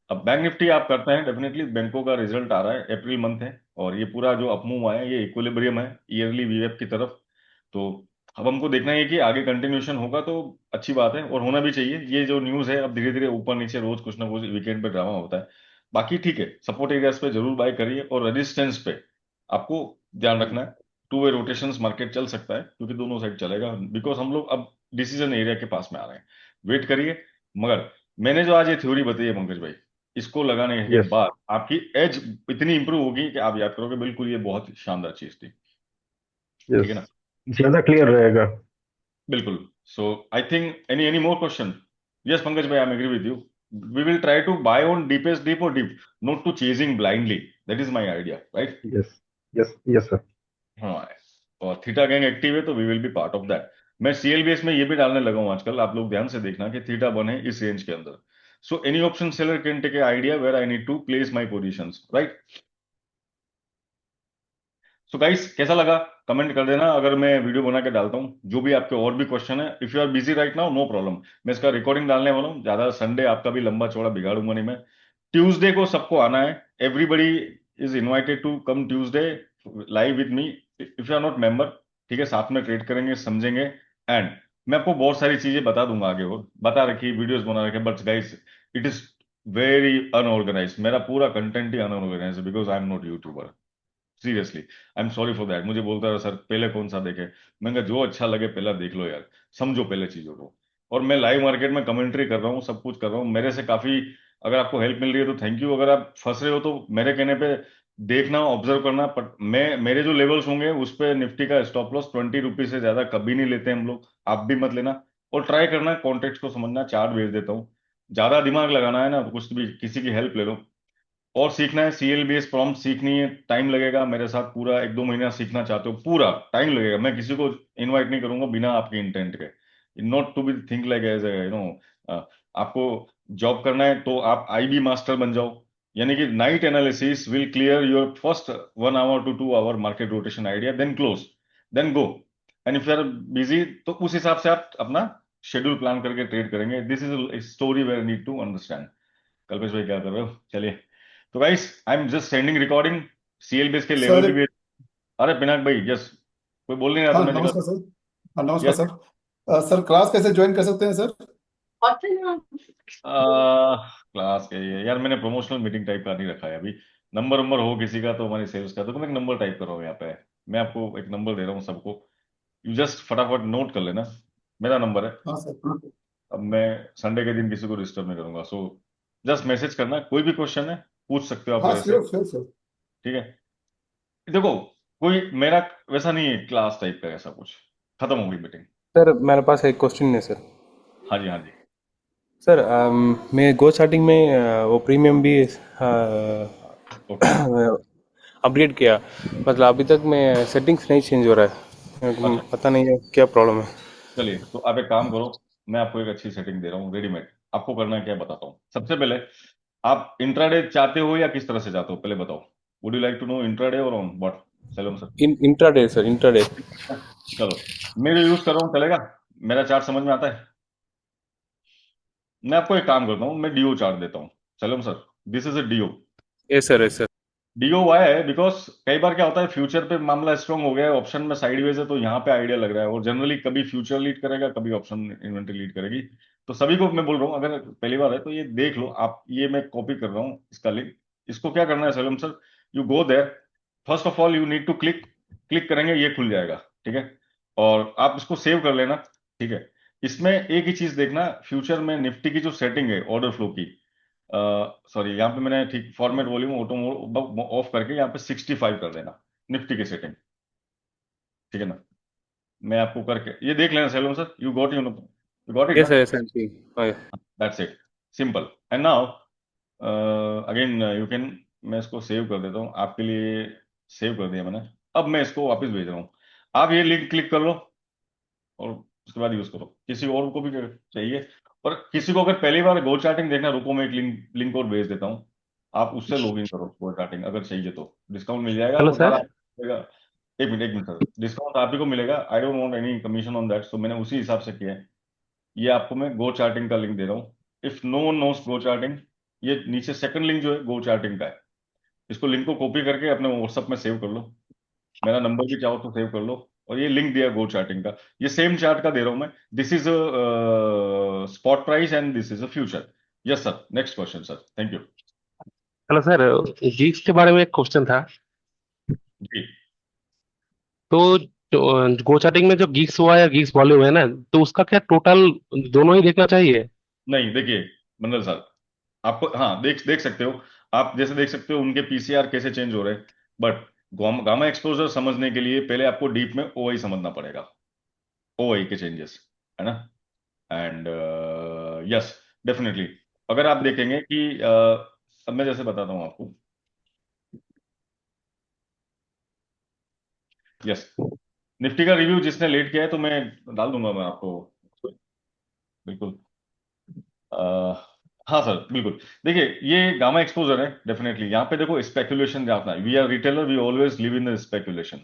अब बैंक निफ्टी आप करते हैं, डेफिनेटली बैंकों का रिजल्ट आ रहा है, अप्रैल मंथ है, और ये पूरा जो अपमूव आया है ये इक्विलिब्रियम है ईयरली वीवेप की तरफ। तो अब हमको देखना है कि आगे कंटिन्यूशन होगा तो अच्छी बात है, और होना भी चाहिए। ये जो न्यूज़ है, अब धीरे धीरे ऊपर नीचे रोज कुछ ना कुछ वीकेंड पे ड्रामा होता है। बाकी ठीक है, सपोर्ट एरियाज पे जरूर बाय करिए, और रेजिस्टेंस पे आपको ध्यान रखना है। टू वे रोटेशंस मार्केट चल सकता है, क्योंकि दोनों साइड चलेगा, बिकॉज हम लोग अब डिसीजन एरिया के पास में आ रहे हैं। वेट करिए। मगर मैंने जो आज ये थ्योरी बताई है पंकज भाई, इसको लगाने के यस बाद आपकी एज इतनी इंप्रूव होगी कि आप याद करोगे बिल्कुल ये बहुत शानदार चीज थी। ठीक यस, है ना। ज्यादा क्लियर रहेगा। बिल्कुल। So I think any any more question. Yes Pankaj भाई, I am agree with you. We will try to buy on deepest deep और deep, not to chasing blindly. That is my idea, right. Yes yes yes sir. हाँ। और theta gang active है तो we will be part of that. मैं CLBS में ये भी डालने लगा हूँ आजकल, आप लोग ध्यान से देखना कि थीटा बन है इस रेंज के अंदर। So any option seller can take a idea where I need to place my positions, right. So guys कैसा लगा, कमेंट कर देना। अगर मैं वीडियो बना के डालता हूँ, जो भी आपके और भी क्वेश्चन है, if you are busy right now no problem, मैं इसका रिकॉर्डिंग डालने वाला हूँ ज्यादा। संडे आपका भी लंबा चौड़ा बिगाड़ूंगा नहीं मैं। ट्यूसडे को सबको आना है, everybody is invited to come Tuesday live with me, if you are not member. ठीक है, साथ में ट्रेड करेंगे, समझेंगे, एंड मैं आपको बहुत सारी चीजें बता दूंगा आगे, और बता रखी वीडियोस बना रखे, but guys it is very unorganised, मेरा पूरा कंटेंट ही अनऑर्गेनाइज है, because I am not YouTuber. Seriously I am sorry for that. मुझे बोलता है सर पहले कौन सा देखे, मैंने कहा जो अच्छा लगे पहले देख लो यार, समझो पहले चीजों को। और मैं लाइव मार्केट में कमेंट्री कर रहा हूँ, सब कुछ कर रहा हूँ, मेरे से काफी अगर आपको हेल्प मिल रही है तो थैंक यू। अगर आप फंस रहे हो तो मेरे कहने पे देखना, ऑब्जर्व करना, बट मैं मेरे जो लेवल्स होंगे उस पे निफ्टी का स्टॉप लॉस 20 रुपीज से ज्यादा कभी नहीं लेते हम लोग, आप भी मत लेना। और ट्राई करना कॉन्टेक्ट को समझना, चार्ट भेज देता हूँ। ज्यादा दिमाग लगाना है ना तो कुछ भी किसी की हेल्प ले लो। और सीखना है सीएलबीएस प्रॉम्प्ट सीखनी है, टाइम लगेगा मेरे साथ, पूरा 1-2 महीना सीखना चाहते हो पूरा टाइम लगेगा। मैं किसी को इनवाइट नहीं करूंगा बिना आपके इंटेंट के, not to be think like as आपको जॉब करना है तो आप आईबी मास्टर बन जाओ, यानी कि night analysis will clear your first 1 hour to 2 hour market rotation idea, then close, then go. And if you are busy तो उस हिसाब से आप अपना शेड्यूल प्लान करके ट्रेड करेंगे। This is story where need to understand. Kalpesh भाई क्या कर रहे हो, चलिए। तो guys I am just sending recording, CL base के लेवल सर। की भी। अरे पिनाक भाई, यस, कोई बोल नहीं रहा था, हाँ मैं निकल। नमस्कार सर। हाँ नमस्कार यस। सर। सर क्लास कैसे ज्वाइन कर सकते हैं सर? क्लास के ये यार मैंने प्रमोशनल मीटिंग टाइप का नहीं रखा है अभी। नंबर नंबर हो किसी का तो हमारी सेल्स का, तो मैं एक नंबर टाइप कर रहा हूँ यहाँ पे। मैं आपको एक नंबर दे रहा हूँ सबको, यू जस्ट फटाफट नोट कर लेना। मेरा नंबर है। हाँ सर। अब मैं संडे के दिन किसी को डिस्टर्ब नहीं करूंगा, सो जस्ट मैसेज करना, कोई भी क्वेश्चन है पूछ सकते हो आप हाँ मेरे से। Sure sure sir. ठीक है। देखो कोई मेरा वैसा नहीं है क्लास टाइप का, ऐसा कुछ खत्म हो गई मीटिंग। सर मेरे पास एक क्वेश्चन है सर। हाँ जी हाँ जी। सर मैं गो स्टार्टिंग में वो प्रीमियम भी ओके। अपडेट किया, मतलब अभी तक मैं सेटिंग्स नहीं चेंज हो रहा है, अच्छा पता नहीं है क्या प्रॉब्लम है। चलिए, तो आप एक काम करो, मैं आपको एक अच्छी सेटिंग दे रहा हूँ रेडीमेड। आपको करना है क्या बताता हूँ। सबसे पहले आप इंट्राडे चाहते हो या किस तरह से चाहते हो पहले बताओ। Would you like to know intraday और ऑन व्हाट, सलोम सर। Intraday sir, intraday. चलो, मैं जो यूज कर रहा हूँ चलेगा, मेरा चार्ट समझ में आता है। मैं आपको एक काम करता हूँ, मैं डीओ चार्ट देता हूँ। सलोम sir, this is a DO. Yes sir, yes sir. DO why है बिकॉज कई बार क्या होता है, फ्यूचर पे मामला स्ट्रांग हो गया है, ऑप्शन में साइडवेज है, तो यहाँ पे आइडिया लग रहा है, और जनरली कभी फ्यूचर लीड करेगा, कभी ऑप्शन इन्वेंट्री लीड करेगी। तो सभी को मैं बोल रहा हूँ, अगर पहली बार है तो ये देख लो आप, ये मैं कॉपी कर रहा हूँ इसका लिंक। इसको क्या करना है सलम sir, you go there, first of all you need to click, click करेंगे ये खुल जाएगा, ठीक है। और आप इसको सेव कर लेना, ठीक है। इसमें एक ही चीज देखना, फ्यूचर में निफ्टी की जो सेटिंग है ऑर्डर फ्लो की, सॉरी यहाँ पे मैंने ठीक फॉर्मेट वॉल्यूम ऑटो ऑफ करके यहाँ पे 65 कर देना, निफ्टी की सेटिंग, ठीक है ना। मैं आपको करके ये देख लेना सैलून सर, यू गॉट इट ना। Yes, sir, yes, I'm seeing. Oh, yeah. That's it, simple. And now again you can, मैं इसको सेव कर देता हूँ आपके लिए, सेव कर दिया मैंने। अब मैं इसको वापस भेज रहा हूँ, आप ये लिंक क्लिक कर लो और उसके बाद यूज करो, किसी और को भी चाहिए। और किसी को अगर पहली बार गो चार्टिंग देखना, रुको मैं एक लिंक लिंक और भेज देता हूँ, आप उससे लॉग इन करो गो चार्टिंग, अगर चाहिए तो डिस्काउंट मिल जाएगा हेलो और सारा सर। मिलेगा। एक मिनट सर, डिस्काउंट आप ही को मिलेगा, I don't want any commission on that, so मैंने उसी हिसाब से किया है। ये आपको मैं गो चार्टिंग का लिंक दे रहा हूँ, if no one knows go charting, ये नीचे सेकंड लिंक जो है गो चार्टिंग का है। इसको लिंक को कॉपी करके अपने व्हाट्सएप में सेव कर लो, मेरा नंबर भी चाहो तो सेव कर लो, और ये लिंक दिया गो चार्टिंग का, ये सेम चार्ट का दे रहा हूं मैं। This is spot price and this is a future. Yes sir, next question sir, thank you. Hello sir, Geeks के बारे में एक क्वेश्चन था। जी, तो गो चार्टिंग में जो गीक्स हुआ या गीक्स वॉल्यूम है ना, तो उसका क्या टोटल दोनों ही देखना चाहिए? नहीं देखिए मंडल साहब, आपको हाँ देख देख सकते हो, आप जैसे देख सकते हो उनके पीसीआर कैसे चेंज हो रहे हैं, बट गामा एक्सपोजर समझने के लिए पहले आपको डीप में ओआई समझना पड़ेगा, ओआई के चेंजेस, है ना। एंड यस, डेफिनेटली, अगर आप देखेंगे कि अब मैं जैसे बताता हूँ आपको, यस, निफ्टी का रिव्यू जिसने लेट किया है तो मैं डाल दूंगा मैं आपको, बिल्कुल। हाँ सर बिल्कुल, देखिए ये गामा एक्सपोजर है डेफिनेटली, यहाँ पे देखो स्पेकुलेशन जाता है, we are retailer, we always live in the speculation.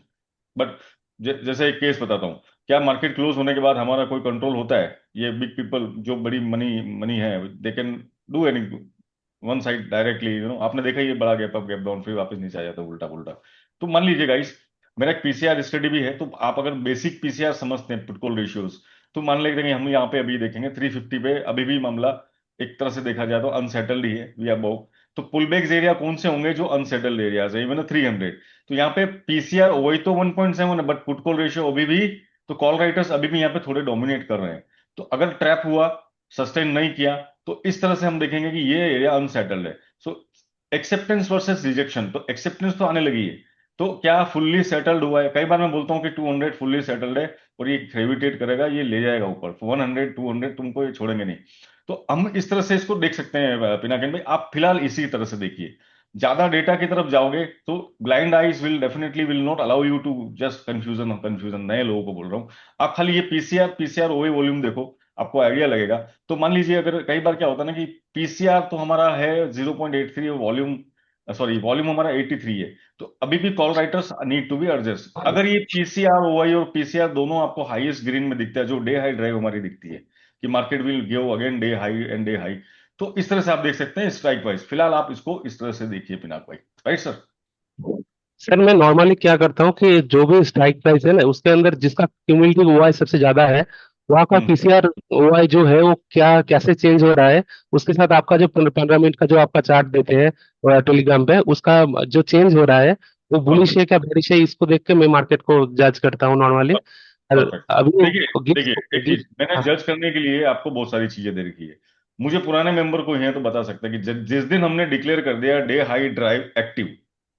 But जैसे एक केस बताता हूँ, क्या मार्केट क्लोज होने के बाद हमारा कोई कंट्रोल होता है? ये बिग पीपल जो बड़ी मनी मनी है, they can do any one side directly, आपने देखा ये बड़ा गैप अप गैप डाउन फिर वापस नीचे आ जाता है उल्टा पुल्टा। तो मान लीजिए गाइस, मेरा एक पीसीआर स्टडी भी है, तो आप अगर बेसिक पीसीआर समझते हैं, पुट कॉल रेशियोज, तो मान लेते हैं हम यहाँ पे अभी देखेंगे 350 पे, अभी भी मामला एक तरह से देखा जाए तो अनसेटल्ड ही है, वी आर अबाउट। तो पुल बैक्स एरिया कौन से होंगे? जो अनसेटल्ड एरियाज है, इवन 300। तो यहाँ पे पीसीआर वही तो 1.7 है, बट पुट कॉल रेशियो अभी भी, तो कॉल राइटर्स अभी भी यहाँ पे थोड़े डोमिनेट कर रहे हैं। तो अगर ट्रैप हुआ, सस्टेन नहीं किया, तो इस तरह से हम देखेंगे कि ये एरिया अनसेटल्ड है। सो एक्सेप्टेंस वर्सेस रिजेक्शन, तो एक्सेप्टेंस तो आने लगी है, तो क्या फुल्ली सेटल्ड हुआ है? कई बार मैं बोलता हूँ कि 200 फुल्ली सेटल्ड है, और ये ग्रेविटेट करेगा, ये ले जाएगा ऊपर 100 200, तुमको ये छोड़ेंगे नहीं। तो हम इस तरह से इसको देख सकते हैं पिनाकिन भाई, आप फिलहाल इसी तरह से देखिए। ज्यादा डेटा की तरफ जाओगे तो blind eyes will definitely will not allow you to just confusion, confusion नए लोगों को बोल रहा हूँ। आप खाली ये पीसीआर पीसीआर ओए वॉल्यूम देखो, आपको आइडिया लगेगा। तो मान लीजिए, अगर कई बार क्या होता है ना कि पीसीआर तो हमारा है 0.83, वॉल्यूम, सॉरी वॉल्यूम हमारा 83 है, तो अभी भी call writers need to be adjust. अगर ये पीसीआर ओआई और पीसीआर दोनों आपको हाईएस्ट ग्रीन में दिखता है, जो डे हाई ड्राइव हमारी दिखती है कि market will give again day high and day high, तो इस तरह से आप देख सकते हैं स्ट्राइक वाइज। फिलहाल आप इसको इस तरह से देखिए पिनाक भाई, राइट सर। सर, मैं नॉर्मली क्या करता हूँ कि जो भी स्ट्राइक प्राइस है ना, उसके अंदर जिसका क्यूमुलेटिव ओआई सबसे ज्यादा है, वहाँ का हम्म। पीसीआर ओआई जो है वो क्या कैसे चेंज हो रहा है, उसके साथ आपका जो 15 मिनट का जो आपका चार्ट देते हैं टेलीग्राम पे, उसका जो चेंज हो रहा है वो बुलिश है क्या बेरिश है, इसको देख के मैं मार्केट को जज करता हूँ नॉर्मली। परफेक्ट। अभी देखिए वो गिग्स देखिए, एक चीज मैंने हाँ। जज करने के लिए आपको बहुत सारी चीजें दे रखी है। मुझे पुराने मेंबर को हैं तो बता सकता है कि जिस दिन हमने डिक्लेयर कर दिया day high drive active,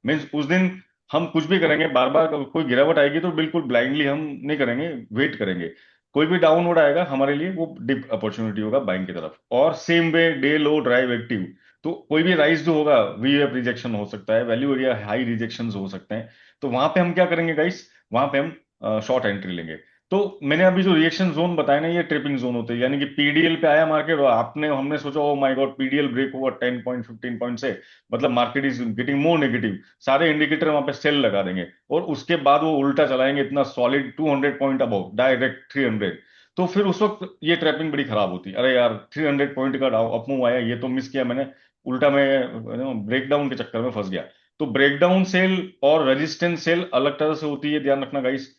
means उस दिन हम कुछ भी करेंगे, बार बार कोई गिरावट आएगी तो बिल्कुल ब्लाइंडली हम नहीं करेंगे, वेट करेंगे। कोई भी डाउनवर्ड आएगा हमारे लिए वो डिप अपॉर्चुनिटी होगा बाइंग की तरफ, और सेम वे डे लो ड्राइव एक्टिव, तो कोई भी राइज जो होगा वीएफ रिजेक्शन हो सकता है, वैल्यू एरिया हाई रिजेक्शन हो सकते हैं। तो वहां पे हम क्या करेंगे गाइस, वहां पे हम शॉर्ट एंट्री लेंगे। तो मैंने अभी जो रिएक्शन जोन बताया ना, ये ट्रिपिंग जोन होते हैं, यानी कि पीडीएल पे आया मार्केट और आपने हमने सोचा oh my God PDL break हुआ 10 पॉइंट 15 पॉइंट से, मतलब market is getting more negative, सारे इंडिकेटर वहां पे सेल लगा देंगे, और उसके बाद वो उल्टा चलाएंगे इतना सॉलिड 200 पॉइंट अबव डायरेक्ट 300। तो फिर उस वक्त ये ट्रैपिंग बड़ी खराब होती, अरे यार 300 पॉइंट का डाउन अपमूव आया, ये तो मिस किया मैंने, उल्टा मैं ब्रेकडाउन के चक्कर में फंस गया। तो ब्रेकडाउन सेल और रेजिस्टेंस सेल अलग तरह से होती है, ध्यान रखना गाइस।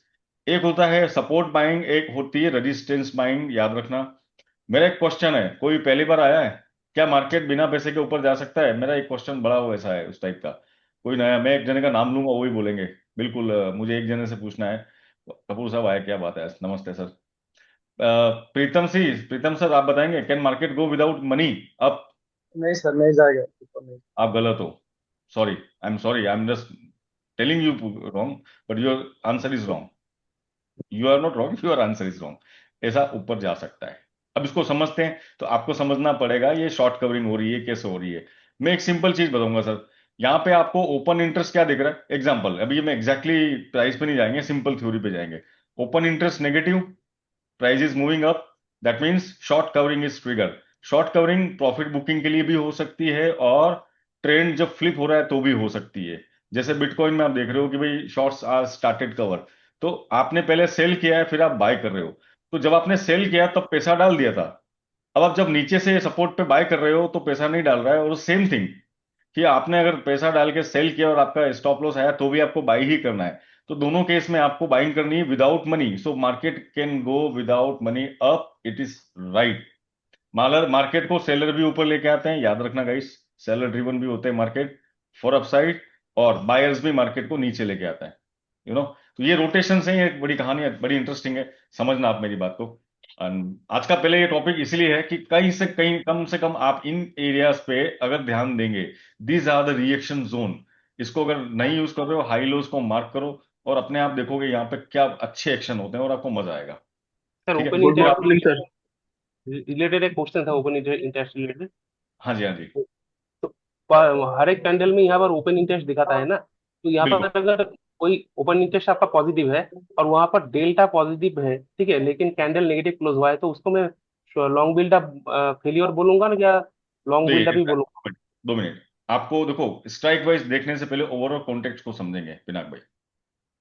एक होता है सपोर्ट बाइंग, एक होती है रेजिस्टेंस बाइंग, याद रखना। मेरा एक क्वेश्चन है, कोई पहली बार आया है? क्या मार्केट बिना पैसे के ऊपर जा सकता है? मेरा एक क्वेश्चन बड़ा वैसा है, उस टाइप का। कोई नया, मैं एक जने का नाम लूंगा, वही बोलेंगे। बिल्कुल, मुझे एक जने से पूछना है। कपूर साहब आए, क्या बात है, नमस्ते सर। प्रीतम सर, आप बताएंगे, can market go without money up? नहीं सर, नहीं जाएगा ऊपर, नहीं। आप गलत हो। Sorry, I am just telling you wrong, but your answer is wrong. You are not wrong, your answer is wrong. ऐसा ऊपर जा सकता है। अब इसको समझते हैं, तो आपको समझना पड़ेगा ये शॉर्ट कवरिंग हो रही है कैसे हो रही है। मैं एक सिंपल चीज बताऊंगा सर। यहाँ पे आपको ओपन इंटरेस्ट क्या दिख रहा है? एग्जाम्पल, अभी मैं एग्जैक्टली प्राइस पे नहीं जाएंगे, सिंपल थ्योरी पे जाएंगे। Open interest negative, price is moving up, that means short covering is trigger. Short covering profit booking के लिए भी हो सकती है, और ट्रेंड जब फ्लिप हो रहा है तो भी हो सकती है। जैसे बिटकॉइन में आप देख रहे हो कि भाई शॉर्ट्स आर स्टार्टेड कवर, तो आपने पहले सेल किया है, फिर आप बाय कर रहे हो। तो जब आपने सेल किया तब पैसा डाल दिया था। अब आप जब नीचे से सपोर्ट पे बाय कर रहे हो तो पैसा नहीं डाल रहा है। और सेम थिंग कि आपने अगर पैसा डाल के सेल किया और आपका स्टॉप लॉस आया तो भी आपको बाई ही करना है। तो दोनों केस में आपको बाइंग करनी है without money. So market can go without money up, it is right. मालर मार्केट को सेलर भी ऊपर लेके आते हैं, याद रखना गाइस। सेलर ड्रिवन भी होते हैं मार्केट फॉर अपसाइड, और बायर्स भी मार्केट को नीचे लेके आता है। तो ये रोटेशन से ही एक बड़ी कहानी है, बड़ी इंटरेस्टिंग है। समझना आप मेरी बात को। आज का पहले ये टॉपिक इसलिए है कि कहीं से कहीं कम से कम आप इन एरियाज पे अगर ध्यान देंगे, these are the reaction zone. इसको अगर नहीं यूज कर रहे हो, हाई लोज को मार्क करो, और अपने आप देखोगे यहाँ पे क्या अच्छे एक्शन होते हैं, और आपको मजा आएगा। सर ठीक है, ओपन गुड तो आप, मॉर्निंग सर। इंटरेस्ट रिलेटेड एक क्वेश्चन था, ओपन इंटरेस्ट रिलेटेड। हाँ जी, हाँ जी, तो हर एक कैंडल में यहाँ पर ओपन इंटरेस्ट दिखाता है ना, तो यहाँ बिल्कुल। पर अगर कोई ओपन इंटरेस्ट आपका पॉजिटिव है और वहां पर डेल्टा पॉजिटिव है, ठीक है, लेकिन कैंडल नेगेटिव क्लोज हुआ है, तो उसको मैं लॉन्ग बिल्डअप फेलियर बोलूंगा ना, या लॉन्ग नहीं, बिल्डअप ही बोलूंगा? 2 मिनट। आपको देखो, स्ट्राइक वाइज देखने से पहले ओवरऑल कॉन्टेक्स्ट को समझेंगे पिनाक भाई।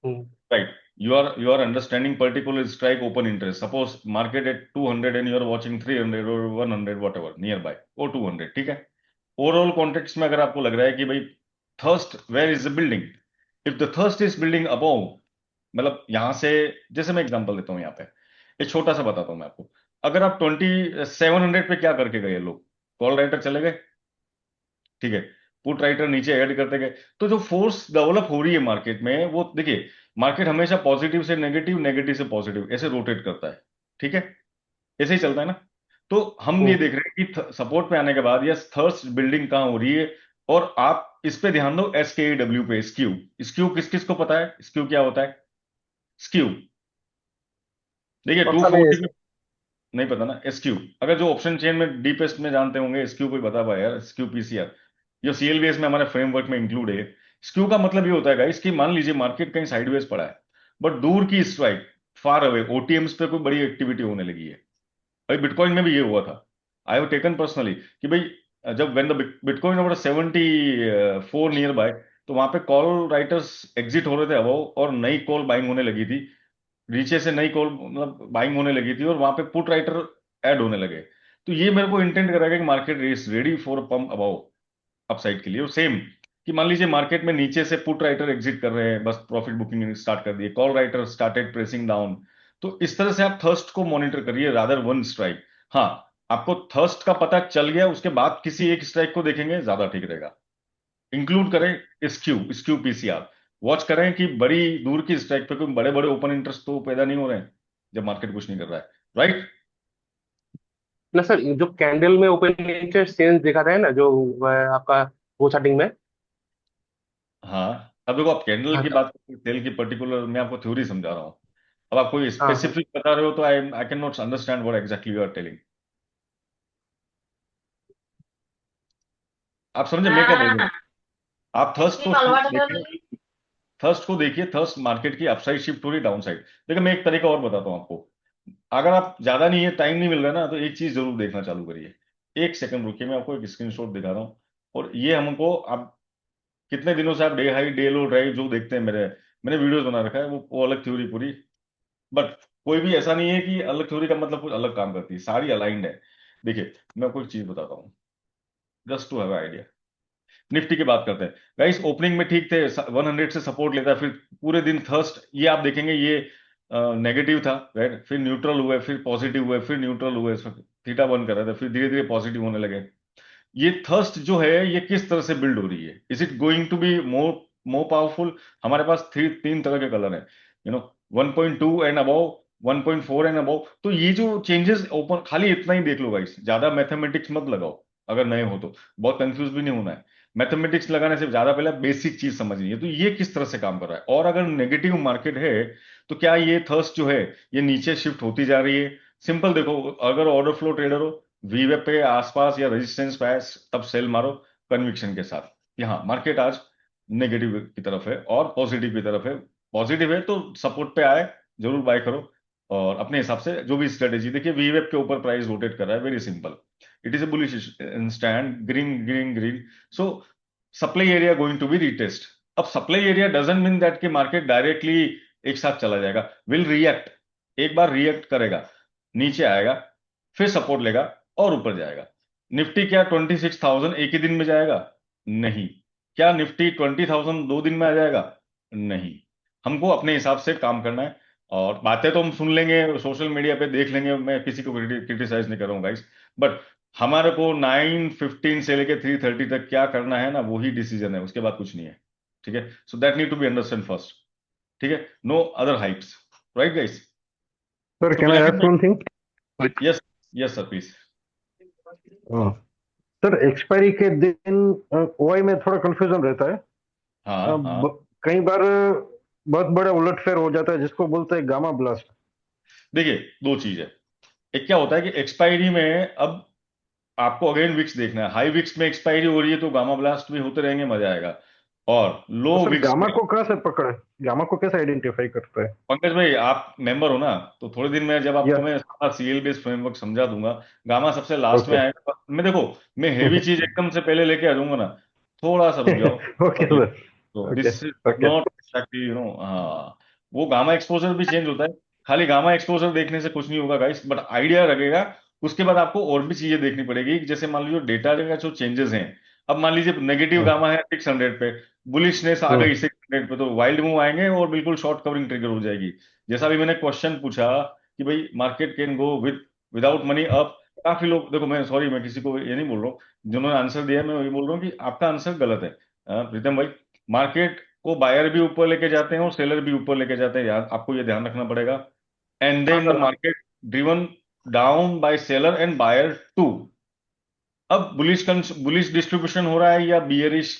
हम्म, right, you are understanding particular strike open interest. Suppose market at 200 and you are watching 300 or 100 whatever nearby, or 200, ठीक है। ओवरऑल कॉन्टेक्स्ट में अगर आपको लग रहा है कि भाई thrust where is the building, if the thrust is building above, मतलब यहां से, जैसे मैं एग्जांपल देता हूं यहाँ पे, एक छोटा सा बताता हूं मैं आपको। अगर आप 2700 पे क्या करके गए लोग? कॉल राइटर चले गए, ठीक है, पुट राइटर नीचे ऐड करते गए। तो जो फोर्स डेवलप हो रही है मार्केट में, वो देखिए, मार्केट हमेशा पॉजिटिव से नेगेटिव, नेगेटिव से पॉजिटिव ऐसे रोटेट करता है, ठीक है, ऐसे ही चलता है ना। तो हम ये हम्म। देख रहे हैं कि सपोर्ट पे आने के बाद यस थर्स्ट बिल्डिंग कहाँ हो रही है। और आप इस पे ध्यान दो, SKW पे, स्क्यू। स्क्यू किस किस को पता है स्क्यू क्या होता है? स्क्यू, देखिए, पता नहीं है 240 सर। में, नहीं पता ना SQ? अगर जो ऑप्शन चेन में डीपेस्ट में जानते होंगे, SQ कोई बता पाया यार? SQ PCR, जो CLBS में हमारे फ्रेमवर्क में इंक्लूड है। SQ का मतलब ये होता है गाइस कि मान लीजिए मार्केट कहीं साइडवेज पड़ा है, बट दूर की स्ट्राइक, फार अवे OTMs पे कोई बड़ी एक्टिविटी होने लगी है। भाई बिटकॉइन में भी ये हुआ था। आई हैव टेकन पर्सनली कि भाई जब when the bitcoin over 74 near by, तो वहां पे कॉल राइटर्स एग्जिट हो रहे थे अबव, और नई कॉल बाइंग होने लगी थी। नीचे से नई कॉल मतलब बाइंग होने लगी थी, और वहां पे पुट राइटर ऐड होने लगे। तो ये मेरे को इंटेंट करेगा कि market is ready for pump above, upside के लिए। और सेम कि मान लीजिए मार्केट में नीचे से पुट राइटर एग्जिट कर रहे हैं, बस प्रॉफिट बुकिंग स्टार्ट कर दिए, call writer started pressing down. तो इस तरह से आप थर्स्ट को मॉनिटर करिए रादर वन स्ट्राइक। हाँ, आपको थर्स्ट का पता चल गया, उसके बाद किसी एक स्ट्राइक को देखेंगे, ज्यादा ठीक रहेगा। इंक्लूड करें स्क्यू, स्क्यू PCR, वॉच करें कि बड़ी दूर की स्ट्राइक पे कोई बड़े बड़े ओपन इंटरेस्ट तो पैदा नहीं हो रहे हैं जब मार्केट कुछ नहीं कर रहा है। राइट, ना सर, जो कैंडल में ओपन इंटरेस्ट चेंज दिखाता है ना, जो आपका वो चार्टिंग में। हाँ। अब देखो, आप कैंडल हाँ की तो, बात करते सेल की पर्टिकुलर, मैं आपको थ्योरी समझा रहा हूँ। अब आप कोई हाँ हाँ स्पेसिफिक बता रहे हो तो I I can not understand what exactly you are telling. आप समझे मैं क्या बोल रहा हूँ? आप थर्स्ट को देखिए, थर्स्ट को देखिए, थर्स्ट मार्केट की अपसाइड शिफ्ट हो रही, डाउन साइड। देखिए, मैं एक तरीका और बताता हूँ आपको। अगर आप ज्यादा नहीं है, टाइम नहीं मिल रहा ना, तो एक चीज जरूर देखना चालू करिए। एक सेकंड रुकिए, मैं आपको एक स्क्रीनशॉट दिखा रहा हूँ। और ये हमको, आप कितने दिनों से आप डे हाई डे लो ड्राइव जो देखते हैं, मैंने वीडियोस बना रखा है, वो अलग थ्योरी पूरी। बट कोई भी ऐसा नहीं है कि अलग थ्योरी का मतलब कुछ अलग काम करती है, सारी अलाइंड है। देखिए, मैं आपको एक चीज बताता हूँ, just to have idea. Nifty की बात करते हैं गाइस, ओपनिंग में ठीक थे, 100 से सपोर्ट लेता है, फिर पूरे दिन थर्स्ट, ये आप देखेंगे, ये नेगेटिव था, राइट, फिर न्यूट्रल हुए, फिर पॉजिटिव हुए, फिर न्यूट्रल हुए, थीटा बर्न कर रहे थे, फिर धीरे धीरे पॉजिटिव होने लगे। ये थर्स्ट जो है ये किस तरह से बिल्ड हो रही है, is it going to be more more powerful? हमारे पास तीन तरह के कलर हैं, 1.2 एंड अबव, 1.4 एंड अबव। तो ये जो चेंजेस ओपन, खाली इतना ही देख लो गाइस, ज्यादा मैथमेटिक्स मत लगाओ अगर नए हो तो, बहुत कंफ्यूज भी नहीं होना है। मैथमेटिक्स लगाने से ज्यादा पहले बेसिक चीज समझनी है, तो ये किस तरह से काम कर रहा है, और अगर नेगेटिव मार्केट है तो क्या ये थर्स्ट जो है ये नीचे शिफ्ट होती जा रही है? सिंपल देखो, अगर ऑर्डर फ्लो ट्रेडर हो, वीवेप पे आसपास या रेजिस्टेंस पे आए तब सेल मारो कन्विक्शन के साथ कि हाँ मार्केट आज नेगेटिव की तरफ है और पॉजिटिव की तरफ है। पॉजिटिव है तो सपोर्ट पे आए, जरूर बाय करो, और अपने हिसाब से जो भी स्ट्रेटेजी, देखिए वीवेप के ऊपर प्राइस रोटेट कर रहा है, very simple, it is a bullish stand, green green green. So supply area going to be retest. अब supply area doesn't mean that कि मार्केट डायरेक्टली एक साथ चला जाएगा, विल रिएक्ट, एक बार रिएक्ट करेगा, नीचे आएगा, फिर सपोर्ट लेगा और ऊपर जाएगा। निफ्टी क्या 26,000 एक ही दिन में जाएगा? नहीं। क्या निफ्टी 20,000 2 दिन में आ जाएगा? नहीं। हमको अपने हिसाब से काम करना है, और बातें तो हम सुन लेंगे, सोशल मीडिया पे देख लेंगे, मैं किसी को क्रिटिसाइज नहीं कर रहा हूँ गाइस, बट हमारे को 9:15 से लेके 3:30 तक क्या करना है ना, वही डिसीजन है, उसके बाद कुछ नहीं है। ठीक है, so that need to be understand first. ठीक है, no other hypes, right guys? Sir, तो कैन आई जाकिर आस्क भाई, one thing? Yes, yes sir please. Sir, expiry के दिन ओआई में थोड़ा कंफ्यूजन रहता है। हाँ हाँ, कई बार बहुत बड़ा उलटफेर हो जाता है जिसको बोलते हैं गामा ब्लास्ट। देखिए दो चीज है। एक क्या होता है कि एक्सपायरी में अब आपको अगेन विक्स देखना है, हाई विक्स में एक्सपायरी हो रही है तो गामा ब्लास्ट भी होते रहेंगे, मजा आएगा। और लो तो सर, विक्स गामा में, को कहाँ से पकड़े? गामा को कैसे आइडेंटिफाई करता है? पंकज भाई आप मेंबर हो ना, तो थोड़े दिन में जब या आपको मैं सारा सीएल बेस्ड फ्रेमवर्क समझा दूंगा, गामा सबसे लास्ट में ओके। आएगा। मैं देखो, मैं हेवी चीज एकदम से पहले लेके आ जाऊंगा ना, थोड़ा सा रुक जाओ, ओके तब ले। सर। तो okay. This is okay. Not actually, हाँ, वो गामा एक्सपोजर भी चेंज होता है। खाली गामा एक्सपोजर देखने से कुछ नहीं होगा गाइस, बट आइडिया लगेगा। उसके बाद आपको और भी चीजें देखनी पड़ेगी, जैसे मान लीजिए डेटा का जो चेंजेस हैं। अब मान लीजिए नेगेटिव गामा है 600 पे, बुलिशनेस आ गई 600 पे, तो वाइल्ड मूव आएंगे और बिल्कुल शॉर्ट कवरिंग ट्रिगर हो जाएगी। जैसा भी मैंने क्वेश्चन पूछा कि भाई market can go without money up, काफी लोग, देखो मैं सॉरी, मैं किसी को ये नहीं बोल रहा हूँ, जिन्होंने आंसर दिया है मैं ये बोल रहा हूँ कि आपका आंसर गलत है। प्रीतम भाई, मार्केट को बायर भी ऊपर लेके जाते हैं और सेलर भी ऊपर लेके जाते हैं, यार आपको ये ध्यान रखना पड़ेगा। एंड हाँ देन द सर, हाँ। Market driven down by seller and buyer too. अब बुलिश डिस्ट्रीब्यूशन हो रहा है या बियरिश,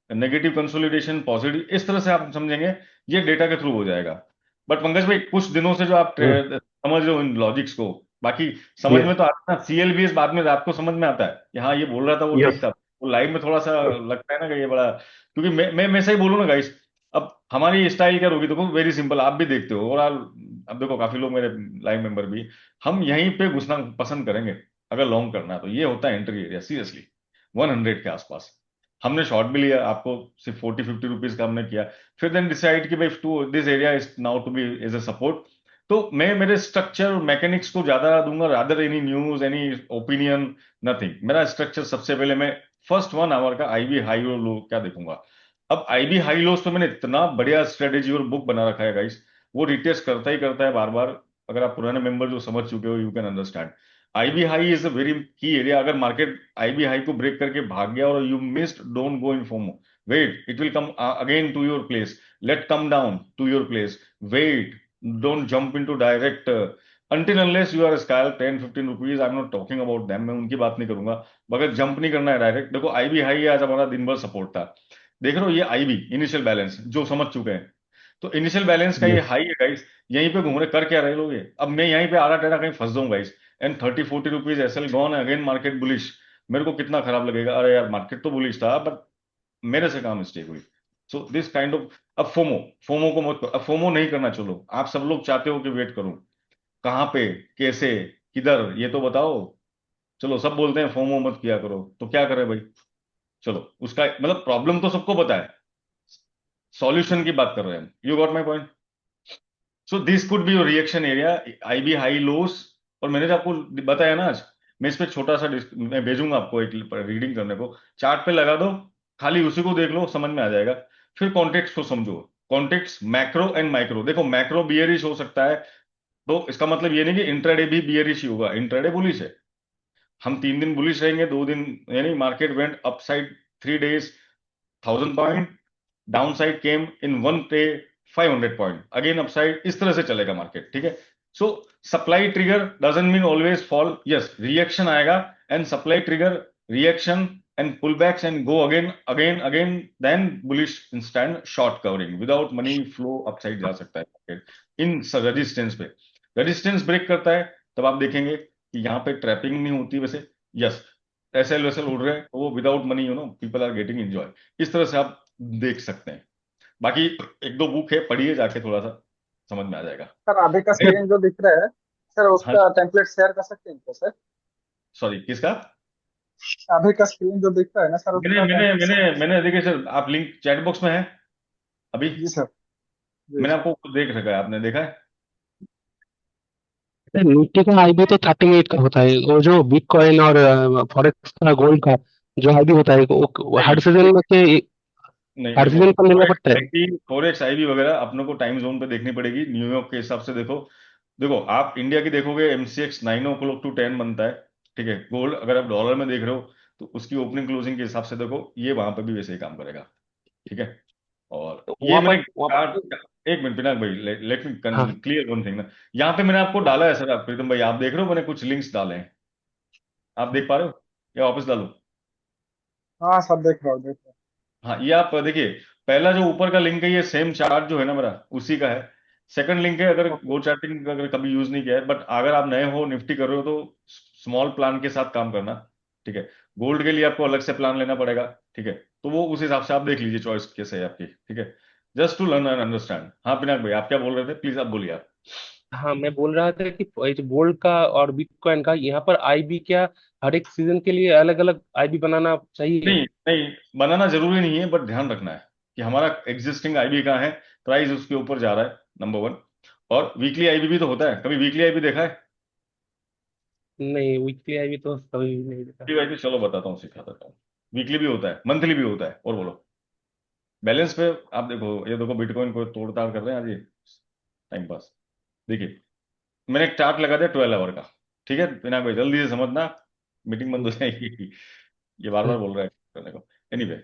नेगेटिव कंसोलिडेशन, पॉजिटिव, इस तरह से आप समझेंगे, ये डेटा के थ्रू हो जाएगा। बट पंकज भाई कुछ दिनों से जो आप समझ रहे हो इन लॉजिक्स को, बाकी समझ में तो आता है ना, सीएलबीएस बाद में आपको समझ में आता है कि हाँ ये बोल रहा था वो ठीक यस। था, वो लाइव में थोड़ा सा लगता है ना कि ये बड़ा, क्योंकि मैं सही बोलूँ ना गाइस, अब हमारी स्टाइल क्या होगी, देखो वेरी सिंपल, आप भी देखते हो, और अब देखो काफी लोग मेरे लाइव मेंबर भी, हम यहीं पे घुसना पसंद करेंगे अगर लॉन्ग करना है तो। ये होता है एंट्री एरिया, सीरियसली 100 के आसपास। हमने शॉर्ट भी लिया, आपको सिर्फ 40-50 रुपीज का हमने किया, फिर देन डिसाइड कि भाई to this area is now to be as a support. तो मैं मेरे स्ट्रक्चर मैकेनिक्स को ज्यादा दूंगा, rather any news, any opinion, nothing. मेरा स्ट्रक्चर सबसे पहले मैं फर्स्ट 1 आवर का आईबी हाई और लो क्या देखूंगा। अब आईबी हाई लोस पे मैंने इतना बढ़िया स्ट्रेटेजी और बुक बना रखा है गाइस, वो रिटेस्ट करता ही करता है बार बार। अगर आप पुराने मेंबर जो समझ चुके हो, you can understand. IB high is a very key area, अगर मार्केट आईबी हाई को ब्रेक करके भाग गया और you missed, don't go in FOMO, wait it will come again to your place, let come down to your place, wait, don't jump into direct until unless you are scalp 10-15 rupees, I am not talking about them, मैं उनकी बात नहीं करूंगा, मगर jump नहीं करना है direct. देखो आईबी हाई आज हमारा दिन भर सपोर्ट था, देख रहे हो, ये आईबी इनिशियल बैलेंस जो समझ चुके हैं, तो इनिशियल बैलेंस का ये यस। हाई है गाइस, यहीं पे घूम रहे, कर क्या रहे लोग ये? अब मैं यहीं पे आड़ा टेढ़ा कहीं फंस जाऊं guys, and 30-40 rupees SL gone, again market bullish, मेरे को कितना खराब लगेगा, अरे यार मार्केट तो बुलिश था बट मेरे से काम मिस्टेक हुई। सो दिस काइंड ऑफ, अब फोमो, फोमो को मत करो, अब फोमो नहीं करना, चलो आप सब लोग चाहते हो कि वेट करूं, कहाँ पे, कैसे, किधर, ये तो बताओ। चलो सब बोलते हैं फोमो मत किया करो, तो क्या करें भाई? चलो उसका मतलब प्रॉब्लम तो सबको पता है, सॉल्यूशन की बात कर रहे हैं हम, you got my point? So this could be your reaction area, IB high loss. और मैंने जो आपको बताया ना आज, मैं इस पे छोटा सा मैं भेजूंगा आपको एक रीडिंग करने को, चार्ट पे लगा दो, खाली उसी को देख लो, समझ में आ जाएगा। फिर कॉन्टेक्स्ट को समझो, कॉन्टेक्स्ट मैक्रो एंड माइक्रो, देखो मैक्रो बियरिश हो सकता है, तो इसका मतलब ये नहीं कि इंट्राडे भी बियरिश ही होगा, इंट्राडे बुलिश है, हम 3 दिन बुलिश रहेंगे, 2 दिन यानी market went upside 3 days 1000 point, down side came in 1 day 500 point, again upside, इस तरह से चलेगा मार्केट, ठीक है। So supply trigger doesn't mean always fall, yes reaction आएगा and supply trigger reaction and pull backs and go again again again, then bullish instant short covering without money flow upside जा सकता है market in resistance पे। Resistance break करता है तब आप देखेंगे कि यहाँ पे ट्रैपिंग नहीं होती वैसे, यस एसएल वेसल उड़ रहे हैं वो without money, people are getting enjoy, इस तरह से आप देख सकते हैं। बाकी 1-2 बुक है, पढ़िए जाके, थोड़ा सा समझ में आ जाएगा। सर अभी का स्क्रीन जो दिख रहा है सर, हाँ, उसका टेम्पलेट शेयर कर सकते हैं क्या सर? सॉरी किसका? अभी का स्क्रीन जो दिख रहा है ना सर, मैंने उसका मैंने टेम्पलेट शेयर कर मैंने सकते मैंने देखिए सर, आप लिंक चैट बॉक्स में है अभी, हैं? जी सर, जी मैंने आपको देख रखा है, आपने देखा है? निफ्टी का आईबी तो 38 का होता है, वो जो बिटकॉइन और फॉरेक्स का गोल्ड का जो आईबी होता है वो हर नहीं सीजन में के नहीं हर देखो, सीजन का लेना पड़ता है। फॉरेक्स आईबी वगैरह अपने को टाइम जोन पे देखनी पड़ेगी, न्यूयॉर्क के हिसाब से देखो। देखो आप इंडिया की देखोगे, एमसीएक्स 9 o'clock to 10 बनता है, ठीक है। गोल्ड अगर आप डॉलर में देख रहे हो तो उसकी ओपनिंग क्लोजिंग के हिसाब से देखो, ये वहां पे भी वैसे ही काम करेगा, ठीक है। और तो ये मैंने वहाँ पर एक मिनट पिनाक भाई, लेट मी हाँ क्लियर वन थिंग ना। यहाँ पे मैंने आपको डाला है सर, आप प्रीतम भाई आप देख रहे हो, मैंने कुछ लिंक्स डाले हैं, आप देख पा रहे हो या वापस डालूं? हाँ सर, देख रहा हूँ, देख रहा हाँ, ये आप देखिए, पहला जो ऊपर का लिंक है ये सेम चार्ट जो है ना मेरा, उसी का है। सेकंड लिंक है, अगर हूँ। ओके। गो चार्टिंग अगर कभी यूज नहीं किया है, बट अगर आप नए हो, निफ्टी कर रहे हो, तो स्मॉल प्लान के साथ काम करना, ठीक है। गोल्ड के लिए आपको अलग से प्लान लेना पड़ेगा, ठीक है। तो वो उस हिसाब से आप देख लीजिए चॉइस कैसे है आपकी, ठीक है। Just to learn and understand. हाँ पिनाक भाई, आप क्या बोल रहे थे, प्लीज आप बोलिए आप। हाँ मैं बोल रहा था कि ये जो गोल्ड का और बिटकॉइन का यहाँ पर आईबी क्या हर एक सीजन के लिए अलग अलग आईबी बनाना चाहिए? नहीं नहीं, बनाना जरूरी नहीं है, बट ध्यान रखना है कि हमारा एग्जिस्टिंग आईबी कहाँ है, प्राइस उसके ऊपर जा रहा है, नंबर 1। और वीकली आईबी भी तो होता है, कभी वीकली आईबी देखा है? नहीं, वीकली आईबी तो कभी भी नहीं देखा। वीकली आईबी चलो बताता हूँ, सिखा देता हूँ। वीकली भी होता है, मंथली भी होता है, और बोलो। बैलेंस पे आप देखो, ये देखो बिटकॉइन को तोड़ ताड़ कर रहे हैं आज ये, टाइम पास। देखिए, मैंने एक चार्ट लगा दिया 12 आवर का, ठीक है बिना भाई, जल्दी से समझना, मीटिंग बंद हो जाएगी। ये बार बार बोल रहा है करने को। एनीवे,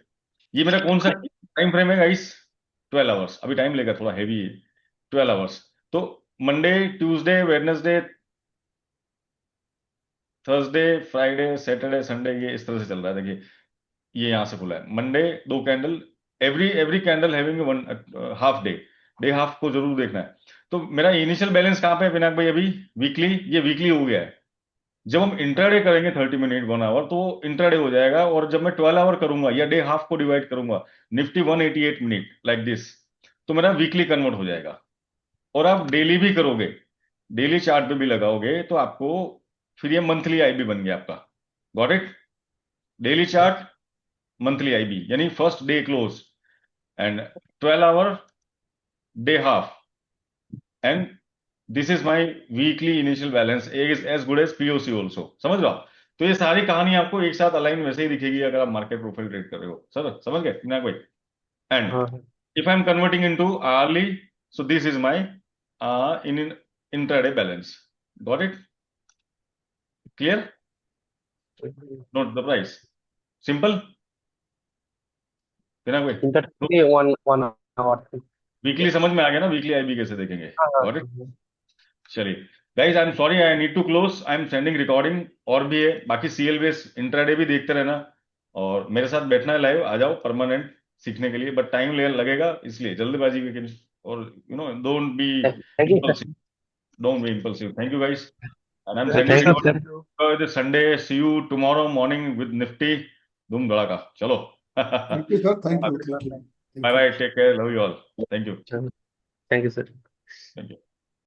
ये मेरा कौन सा टाइम फ्रेम है गाइस? 12 आवर्स, अभी टाइम लेगा, थोड़ा हैवी है। 12 आवर्स, तो Monday, Tuesday, Wednesday, Thursday, Friday, Saturday, Sunday, ये इस तरह से चल रहा है। देखिए, ये यहां से खुला है, Monday 2 candle, every every candle having one half day, day half को जरूर देखना है। तो मेरा इनिशियल बैलेंस कहाँ पे है विनायक भाई? अभी वीकली, ये वीकली हो गया है। जब हम इंट्राडे करेंगे 30 मिनट 1 आवर, तो इंट्राडे हो जाएगा। और जब मैं 12 आवर करूंगा या डे हाफ को डिवाइड करूंगा, निफ्टी 188 मिनट लाइक दिस, तो मेरा वीकली कन्वर्ट हो जाएगा। और आप डेली भी करोगे, डेली चार्ट पे भी लगाओगे, तो आपको फिर ये मंथली आईबी बन गया आपका। Got it? Daily chart, monthly IB, यानी first day close and 12 hour, day half, and this is my weekly initial balance is as good as POC also. समझ लो आप? तो ये सारी कहानी आपको एक साथ अलाइन वैसे ही दिखेगी अगर आप मार्केट प्रोफाइल ट्रेड कर रहे हो, सर समझ गए विनायक भाई? एंड हाँ if I'm converting into hourly, so this is my in intraday balance. Got it? Clear? Note the price. Simple? बिना कोई तो intraday one one hour. Weekly समझ में आ गया ना, वीकली आईबी कैसे देखेंगे? हाँ हाँ गॉट इट? चलिए guys, I am sorry, I need to close, I am sending recording. और भी है बाकी, सीएल बेस इंट्राडे भी देखते रहना, और मेरे साथ बैठना है लाइव, आ जाओ परमानेंट सीखने के लिए, बट टाइम लगेगा, इसलिए जल्दबाजी में, और don't be thank you sir. impulsive. Don't be impulsive. Thank you, guys. And I'm thank you sending thank you sir, recording sir. Thank you. this Sunday. See you tomorrow morning with Nifty. धूम धड़ाका, चलो। Bye thank you sir, thank you, okay sir, thank you, thank you. Thank you. bye. Take care. Love you all. Thank you. Thank you sir. Thank you.